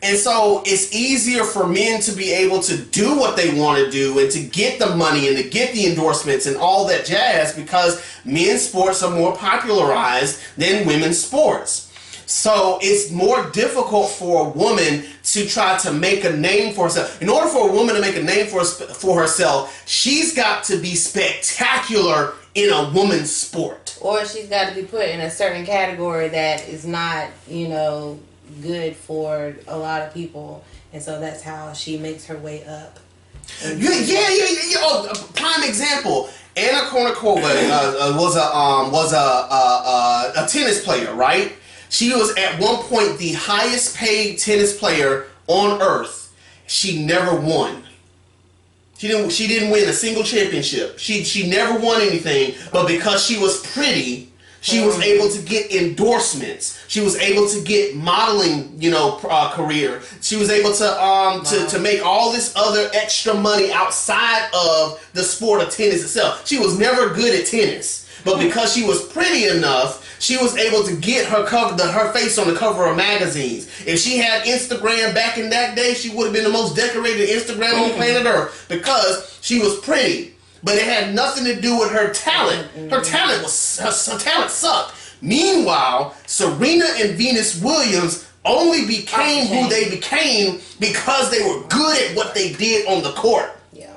And so it's easier for men to be able to do what they want to do and to get the money and to get the endorsements and all that jazz because men's sports are more popularized than women's sports. So it's more difficult for a woman to try to make a name for herself. In order for a woman to make a name for herself, she's got to be spectacular in a woman's sport. Or she's got to be put in a certain category that is not, good for a lot of people, and so that's how she makes her way up. Yeah. Oh, prime example. Anna Kournikova was a tennis player, right? She was at one point the highest paid tennis player on earth. She never won. She didn't win a single championship. She never won anything, but because she was pretty, she was able to get endorsements. She was able to get modeling, career. She was able to make all this other extra money outside of the sport of tennis itself. She was never good at tennis, but because she was pretty enough, she was able to get her face on the cover of magazines. If she had Instagram back in that day, she would have been the most decorated Instagram on planet Earth because she was pretty. But it had nothing to do with her talent. Her talent sucked. Meanwhile, Serena and Venus Williams only became who they became because they were good at what they did on the court. Yeah.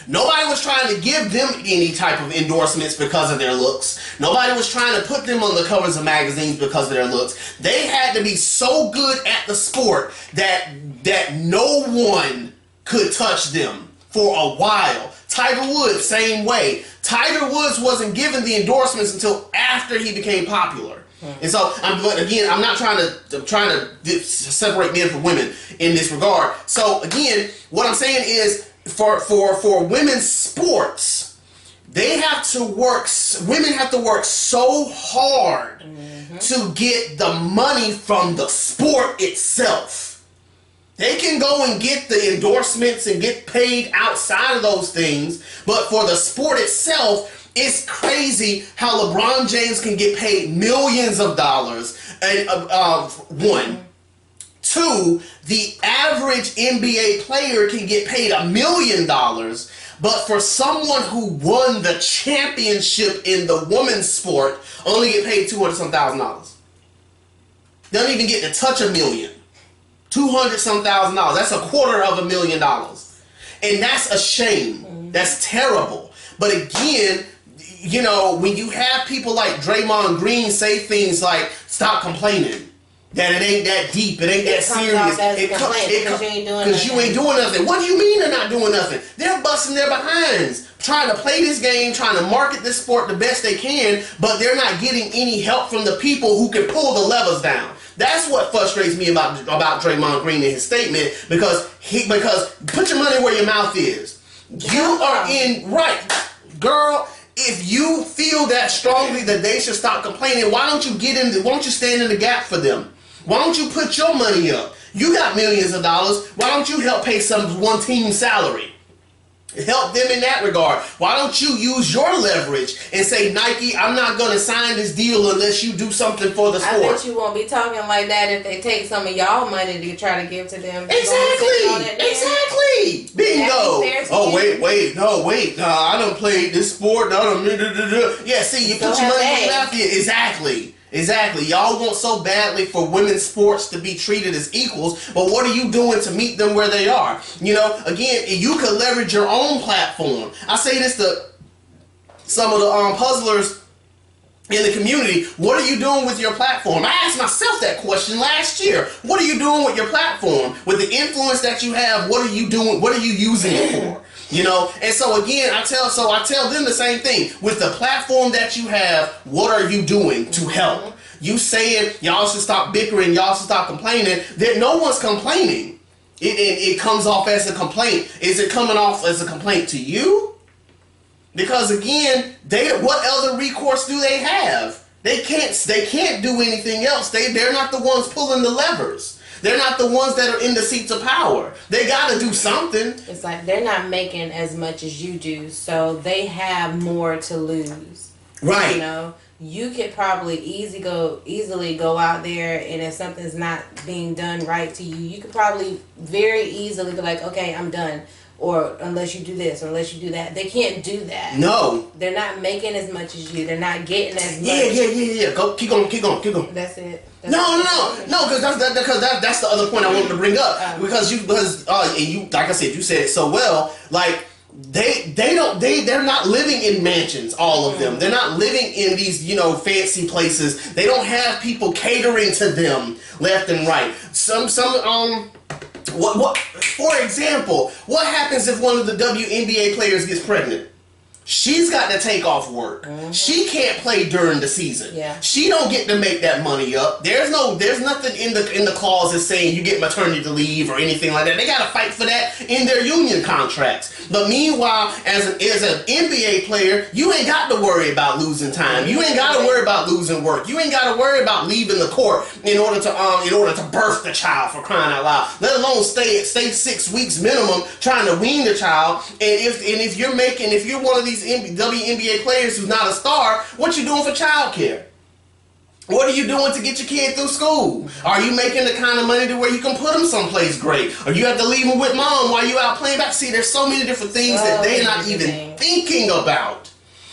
Nobody was trying to give them any type of endorsements because of their looks. Nobody was trying to put them on the covers of magazines because of their looks. They had to be so good at the sport that no one could touch them for a while. Tiger Woods, same way. Tiger Woods wasn't given the endorsements until after he became popular. And so, I'm not trying to separate men from women in this regard. So again, what I'm saying is, for women's sports, women have to work so hard to get the money from the sport itself. They can go and get the endorsements and get paid outside of those things, but for the sport itself, it's crazy how LeBron James can get paid millions of dollars. And one. Two, the average NBA player can get paid $1 million, but for someone who won the championship in the women's sport, only get paid $200,000. They don't even get to touch $1 million. $200,000. That's $250,000. And that's a shame. That's terrible. But again, when you have people like Draymond Green say things like, stop complaining, that it ain't that deep, it ain't that serious. Because you ain't doing nothing. What do you mean they're not doing nothing? They're busting their behinds, trying to play this game, trying to market this sport the best they can, but they're not getting any help from the people who can pull the levers down. That's what frustrates me about Draymond Green and his statement, because put your money where your mouth is. You are girl. If you feel that strongly that they should stop complaining, why don't you stand in the gap for them? Why don't you put your money up? You got millions of dollars. Why don't you help pay one team's salary? Help them in that regard. Why don't you use your leverage and say, Nike, I'm not going to sign this deal unless you do something for the sport. I bet you won't be talking like that if they take some of y'all money to try to give to them. Exactly. Bingo. Oh, wait. No, I done played this sport. Yeah, see, you put your money where your mouth is. Exactly. Y'all want so badly for women's sports to be treated as equals, but what are you doing to meet them where they are? Again, you could leverage your own platform. I say this to some of the puzzlers in the community. What are you doing with your platform? I asked myself that question last year. What are you doing with your platform? With the influence that you have, what are you doing? What are you using it for? And so again, I tell them the same thing. With the platform that you have, what are you doing to help? You saying y'all should stop bickering, y'all should stop complaining. That no one's complaining. It comes off as a complaint. Is it coming off as a complaint to you? Because again, what other recourse do they have? They can't do anything else. They're not the ones pulling the levers. They're not the ones that are in the seats of power. They got to do something. It's like they're not making as much as you do, so they have more to lose. Right. You know, you could probably easily go out there, and if something's not being done right to you, you could probably very easily be like, okay, I'm done. Or unless you do this, or unless you do that. They can't do that. No. They're not making as much as you. They're not getting as much. Yeah. Go, keep going. That's it. No, because that's the other point I wanted to bring up. Because you, like I said, you said it so well. Like they're not living in mansions. All of them. They're not living in these fancy places. They don't have people catering to them left and right. What? For example, what happens if one of the WNBA players gets pregnant? She's got to take off work. She can't play during the season. Yeah. She don't get to make that money up. There's nothing in the clauses saying you get maternity leave or anything like that. They got to fight for that in their union contracts. But meanwhile, as an NBA player, you ain't got to worry about losing time. You ain't got to worry about losing work. You ain't got to worry about leaving the court in order to birth the child, for crying out loud. Let alone stay 6 weeks minimum trying to wean the child. And if you're one of these WNBA players who's not a star, what you doing for childcare? What are you doing to get your kid through school? Are you making the kind of money to where you can put them someplace great? Or you have to leave them with mom while you out playing back? See, there's so many different things that they're not even thinking about.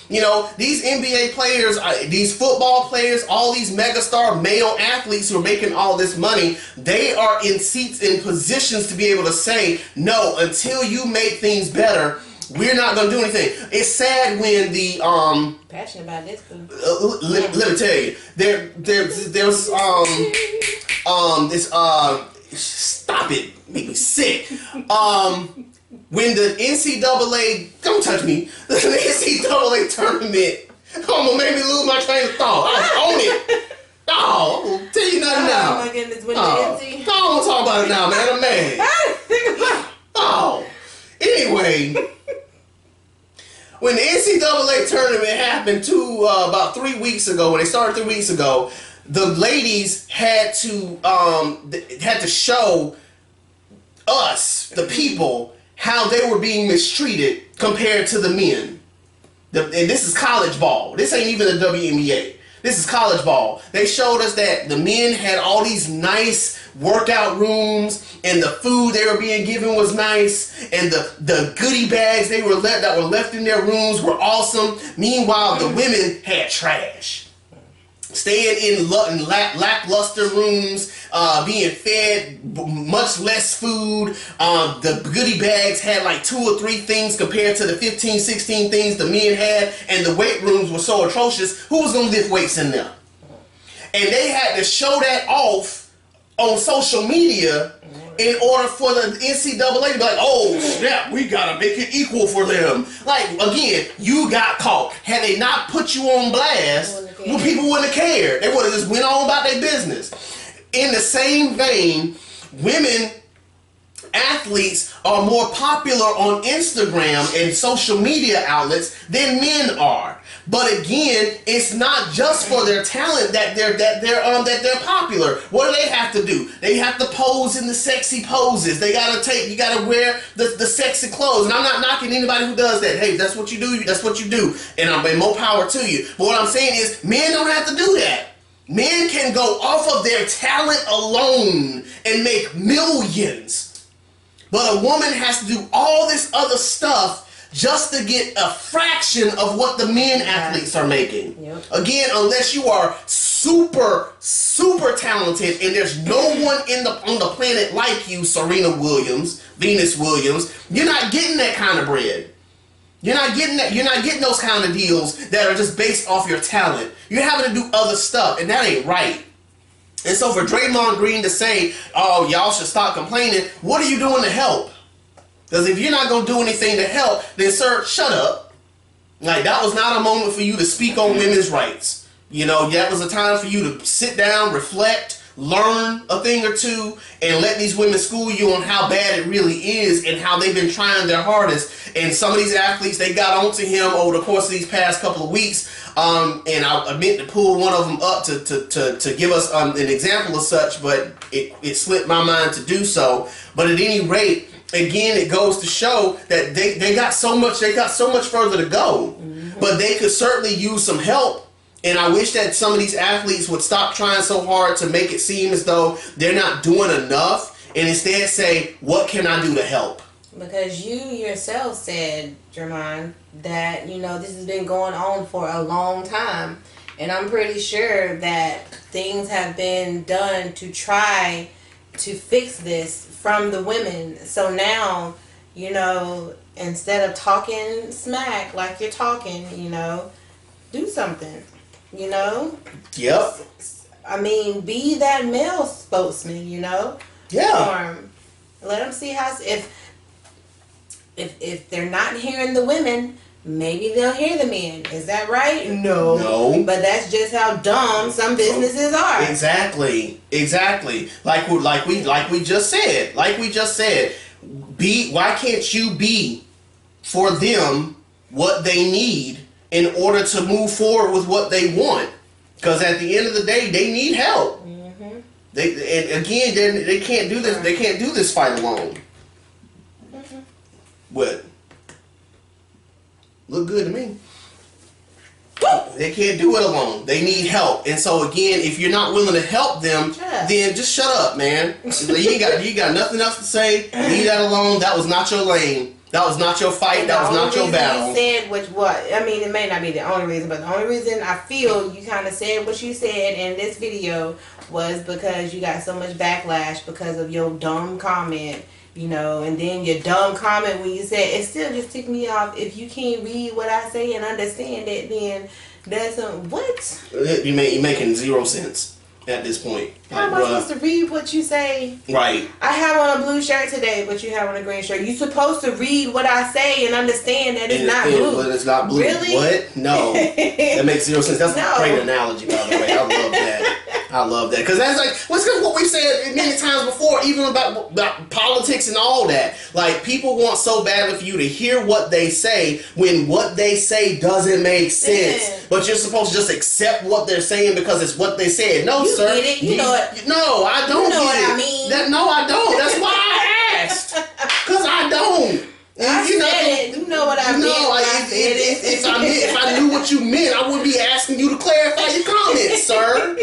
These NBA players, these football players, all these megastar male athletes who are making all this money, they are in seats and positions to be able to say, no, until you make things better, we're not gonna do anything. It's sad when the passionate about this. Let me tell you, there's stop it, make me sick. When the NCAA, don't touch me, the NCAA tournament, almost made me lose my train of thought. I was on it. Oh, I'm gonna tell you nothing now. Oh my goodness, when the NC. I don't want to talk about it now, man. I'm mad. Oh, anyway. When the NCAA tournament happened about 3 weeks ago, when they started 3 weeks ago, the ladies had to show us, the people, how they were being mistreated compared to the men. And this is college ball. This ain't even the WNBA. This is college ball. They showed us that the men had all these nice workout rooms, and the food they were being given was nice, and the goodie bags that were left in their rooms were awesome. Meanwhile, the women had trash. Staying in lackluster rooms, being fed much less food. The goodie bags had like 2 or 3 things compared to the 15, 16 things the men had, and the weight rooms were so atrocious. Who was going to lift weights in there? And they had to show that off on social media in order for the NCAA to be like, oh snap, we gotta make it equal for them. Like, again, you got caught. Had they not put you on blast, people wouldn't have cared. They would have just went on about their business. In the same vein, women athletes are more popular on Instagram and social media outlets than men are. But again, it's not just for their talent that they're popular. What do they have to do? They have to pose in the sexy poses. You gotta wear the sexy clothes. And I'm not knocking anybody who does that. Hey, that's what you do. That's what you do. And more power to you. But what I'm saying is, men don't have to do that. Men can go off of their talent alone and make millions. But a woman has to do all this other stuff just to get a fraction of what the men athletes are making. Yep. Again, unless you are super, super talented and there's no one on the planet like you, Serena Williams, Venus Williams, you're not getting that kind of bread. You're not getting that. You're not getting those kind of deals that are just based off your talent. You're having to do other stuff, and that ain't right. And so for Draymond Green to say, oh, y'all should stop complaining, what are you doing to help? Because if you're not going to do anything to help, then sir, shut up. Like, that was not a moment for you to speak on women's rights. That was a time for you to sit down, reflect, learn a thing or two and let these women school you on how bad it really is and how they've been trying their hardest. And some of these athletes, they got onto him over the course of these past couple of weeks. And I meant to pull one of them up to give us an example of such, but it slipped my mind to do so. But at any rate, again, it goes to show that they got so much further to go. But they could certainly use some help. And I wish that some of these athletes would stop trying so hard to make it seem as though they're not doing enough and instead say, what can I do to help? Because you yourself said, Draymond, that, this has been going on for a long time. And I'm pretty sure that things have been done to try to fix this from the women. So now, instead of talking smack like you're talking, do something, Yep. I mean, be that male spokesman, Yeah. Let them see how, if they're not hearing the women, maybe they'll hear the men. Is that right? No. But that's just how dumb some businesses are. Exactly. Like we just said. Why can't you be for them what they need in order to move forward with what they want? Because at the end of the day, they need help. Mm-hmm. They can't do this. They can't do this fight alone. Mm-hmm. What? Look good to me. They can't do it alone. They need help. And so again, if you're not willing to help them, then just shut up, man. You got nothing else to say. Leave that alone. That was not your lane. That was not your fight. That was not your battle. You said it may not be the only reason, but the only reason I feel you kind of said what you said in this video was because you got so much backlash because of your dumb comment. And then your dumb comment when you said, it still just ticked me off. If you can't read what I say and understand it, then that's what? You're making zero sense at this point. How am I supposed to read what you say? Right. I have on a blue shirt today, but you have on a green shirt. You're supposed to read what I say and understand that it's not blue. But it's not blue. Really? What? No. That makes zero sense. That's a great analogy, by the way. I love that. Because that's what we've said many times before, even about politics and all that. Like, people want so badly for you to hear what they say when what they say doesn't make sense. Yeah. But you're supposed to just accept what they're saying because it's what they said. No, you sir. Get it. You know it. No, I don't. You know get what it. I mean. No, I don't. That's why I asked. Because I don't. I said it. You know what I mean. If I knew what you meant, I wouldn't be asking you to clarify your comments, sir.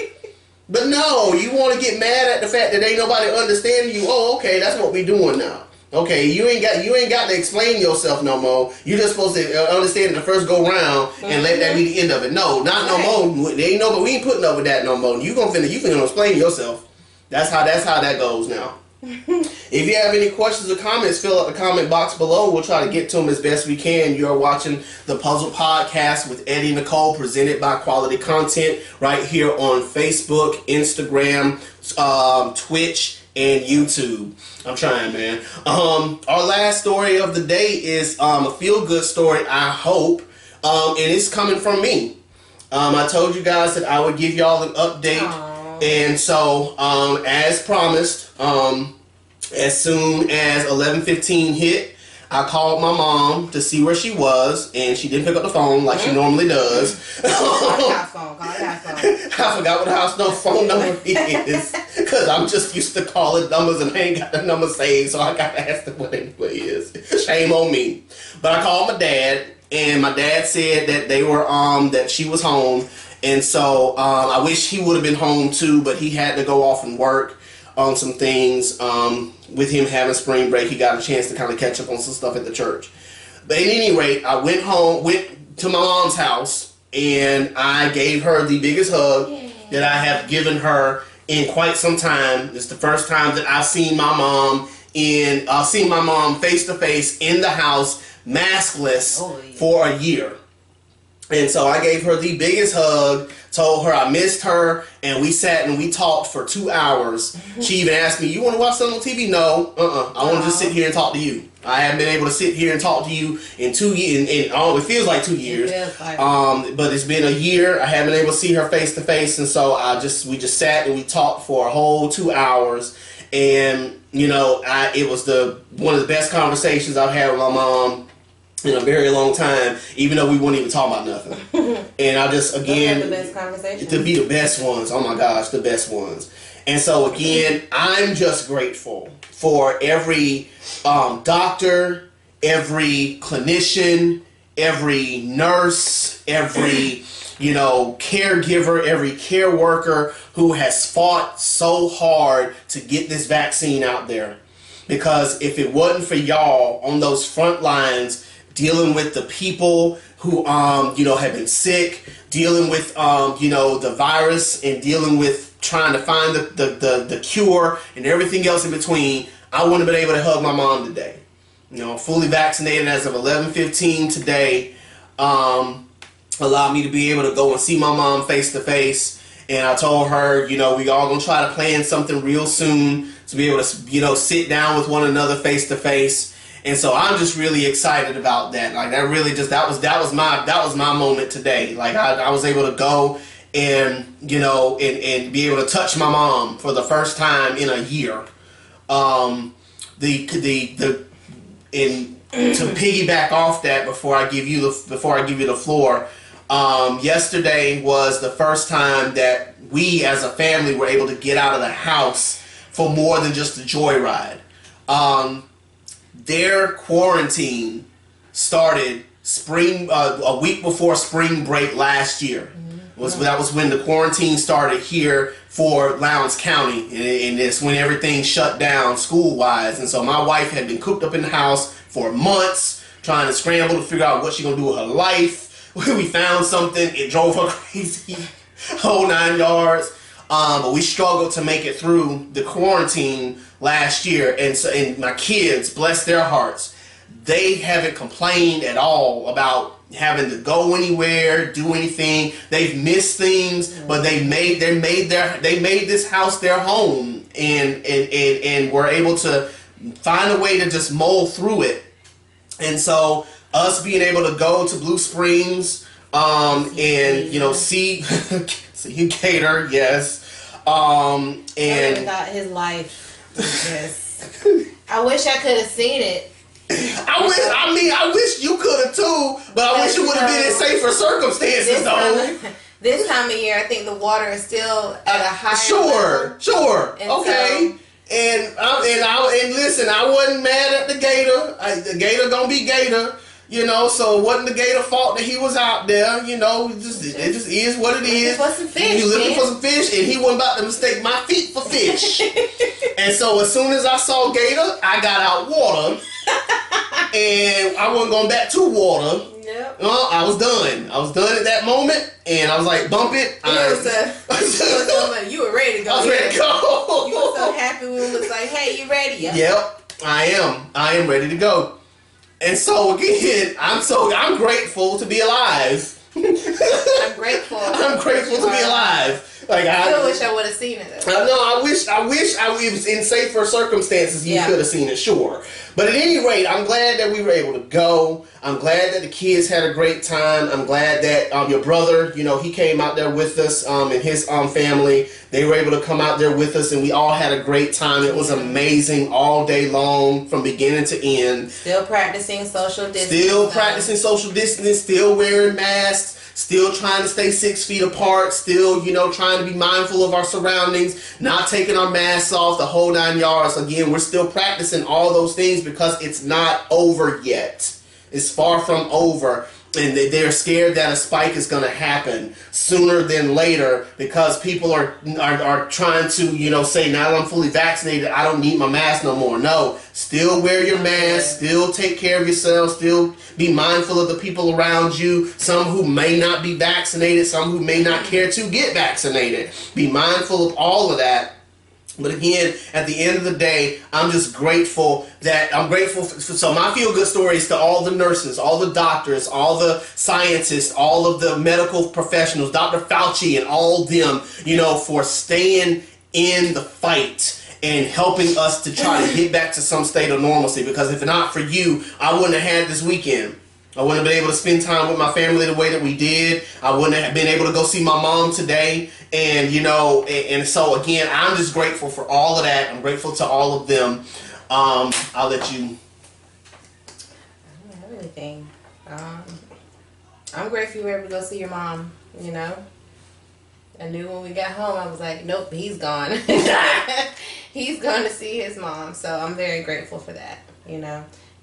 But no, you want to get mad at the fact that ain't nobody understanding you. Oh, okay, that's what we doing now. Okay, you ain't got to explain yourself no more. You're just supposed to understand it the first go round and let that be the end of it. No, not no more. We ain't putting up with that no more. You finna explain yourself. That's how that goes now. If you have any questions or comments, fill out the comment box below. We'll try to get to them as best we can. You're watching the Puzzle Podcast with Eddie Nicole, presented by Quality Content, right here on Facebook, Instagram, Twitch, and YouTube. I'm trying, man. Our last story of the day is a feel-good story, I hope, and it's coming from me. I told you guys that I would give y'all an update. Aww. And so, as promised, as soon as 11:15 hit, I called my mom to see where she was, and she didn't pick up the phone like she normally does. House phone. I forgot what house phone number is, because I'm just used to calling numbers and I ain't got the number saved, so I got to ask them what it is. Shame on me. But I called my dad, and my dad said that they were that she was home. And so I wish he would have been home too, but he had to go off and work on some things. With him having spring break, he got a chance to kind of catch up on some stuff at the church. But at any rate, I went to my mom's house, and I gave her the biggest hug that I have given her in quite some time. It's the first time that I've seen my mom face to face in the house, maskless, for a year. And so I gave her the biggest hug, told her I missed her, and we sat and we talked for 2 hours. She even asked me, "You want to watch something on TV?" No, I want to just sit here and talk to you. I haven't been able to sit here and talk to you in 2 years. It feels like 2 years. But it's been a year. I haven't been able to see her face to face, and so we just sat and we talked for a whole 2 hours. And it was one of the best conversations I've had with my mom in a very long time, even though we wouldn't even talk about nothing. And I just, again, the best conversations. To be the best ones. Oh my gosh, the best ones. And so again, I'm just grateful for every doctor, every clinician, every nurse, every caregiver, every care worker who has fought so hard to get this vaccine out there. Because if it wasn't for y'all on those front lines, dealing with the people who have been sick, dealing with the virus, and dealing with trying to find the cure and everything else in between, I wouldn't have been able to hug my mom today. Fully vaccinated as of 11:15 today, allowed me to be able to go and see my mom face to face. And I told her, we all gonna try to plan something real soon to be able to sit down with one another face to face. And so I'm just really excited about that. Like that really just that was my moment today. Like I was able to go and and be able to touch my mom for the first time in a year. To piggyback off that before I give you the floor. Yesterday was the first time that we as a family were able to get out of the house for more than just a joyride. Their quarantine started a week before spring break last year. That was when the quarantine started here for Lowndes County, and it's when everything shut down school-wise. And so my wife had been cooped up in the house for months, trying to scramble to figure out what she's gonna do with her life. We found something, it drove her crazy, whole 9 yards. But we struggled to make it through the quarantine last year, and my kids, bless their hearts, they haven't complained at all about having to go anywhere, do anything. They've missed things, but they made this house their home, and were able to find a way to just mull through it. And so us being able to go to Blue Springs, and see Gator, yes. And about his life. Yes. I wish I could have seen it. I wish you could have too, but I wish it would have been in safer circumstances though. This time of year, I think the water is still at a higher level. Sure. And okay. And listen, I wasn't mad at the Gator. The Gator gonna be Gator. So it wasn't the Gator fault that he was out there. It just is what it is. For some fish, he was looking for some fish, and he wasn't about to mistake my feet for fish. And so as soon as I saw Gator, I got out water, and I wasn't going back to water. Yep. I was done. I was done at that moment, and I was like, bump it. You were ready to go. I was ready to go. You were so happy when it was like, hey, you ready? Yep, I am. I am ready to go. And so again, I'm grateful to be alive. I'm grateful. I'm grateful to be alive. Like I wish I would have seen it. I know. I wish it was in safer circumstances. You could have seen it, sure. But at any rate, I'm glad that we were able to go. I'm glad that the kids had a great time. I'm glad that your brother, he came out there with us, and his family. They were able to come out there with us, and we all had a great time. It was amazing all day long, from beginning to end. Still practicing social distance. Still wearing masks. Still trying to stay 6 feet apart. Still, trying to be mindful of our surroundings. Not taking our masks off, the whole 9 yards. Again, we're still practicing all those things because it's not over yet. It's far from over. And they're scared that a spike is going to happen sooner than later because people are trying to, say, now that I'm fully vaccinated, I don't need my mask no more. No, still wear your mask, still take care of yourself, still be mindful of the people around you, some who may not be vaccinated, some who may not care to get vaccinated. Be mindful of all of that. But again, at the end of the day, I'm just grateful so my feel-good story is to all the nurses, all the doctors, all the scientists, all of the medical professionals, Dr. Fauci and all them, for staying in the fight and helping us to try to get back to some state of normalcy. Because if not for you, I wouldn't have had this weekend. I wouldn't have been able to spend time with my family the way that we did. I wouldn't have been able to go see my mom today. And, and so, again, I'm just grateful for all of that. I'm grateful to all of them. I'll let you. I don't have anything. I'm grateful you were able to go see your mom, I knew when we got home, I was like, nope, he's gone. He's going to see his mom. So I'm very grateful for that,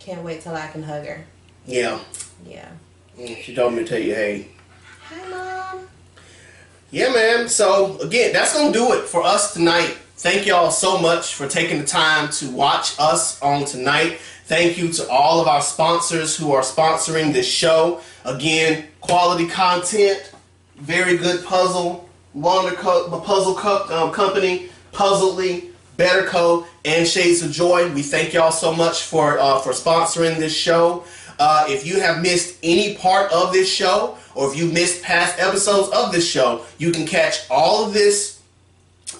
Can't wait till I can hug her. Yeah. Yeah. She told me to tell you, hey. Hi, Mom. Yeah, man. So, again, that's going to do it for us tonight. Thank y'all so much for taking the time to watch us on tonight. Thank you to all of our sponsors who are sponsoring this show. Again, quality content, very good puzzle, puzzle company, Puzzledly, Better Co, and Shades of Joy. We thank y'all so much for sponsoring this show. If you have missed any part of this show, or if you missed past episodes of this show, you can catch all of this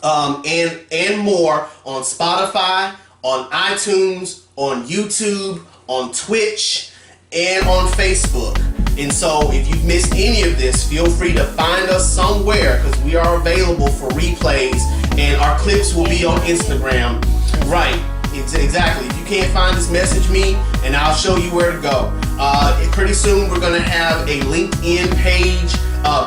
and more on Spotify, on iTunes, on YouTube, on Twitch, and on Facebook. And so if you've missed any of this, feel free to find us somewhere, because we are available for replays, and our clips will be on Instagram. Right. Exactly. If you can't find us, message me and I'll show you where to go. Pretty soon we're going to have a LinkedIn page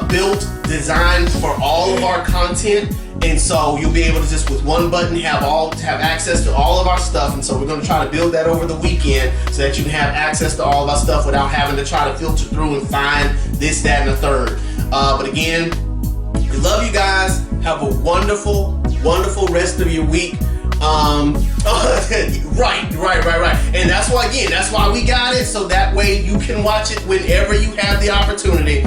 built, designed for all of our content. And so you'll be able to just with one button have access to all of our stuff. And so we're going to try to build that over the weekend so that you can have access to all of our stuff without having to try to filter through and find this, that, and the third. But again, we love you guys. Have a wonderful, wonderful rest of your week. Right. And that's why we got it, so that way you can watch it whenever you have the opportunity.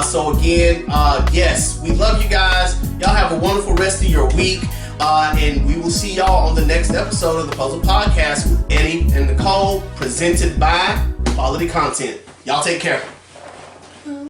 So again, yes, we love you guys. Y'all have a wonderful rest of your week. And we will see y'all on the next episode of the Puzzle Podcast with Eddie and Nicole, presented by Quality Content. Y'all take care.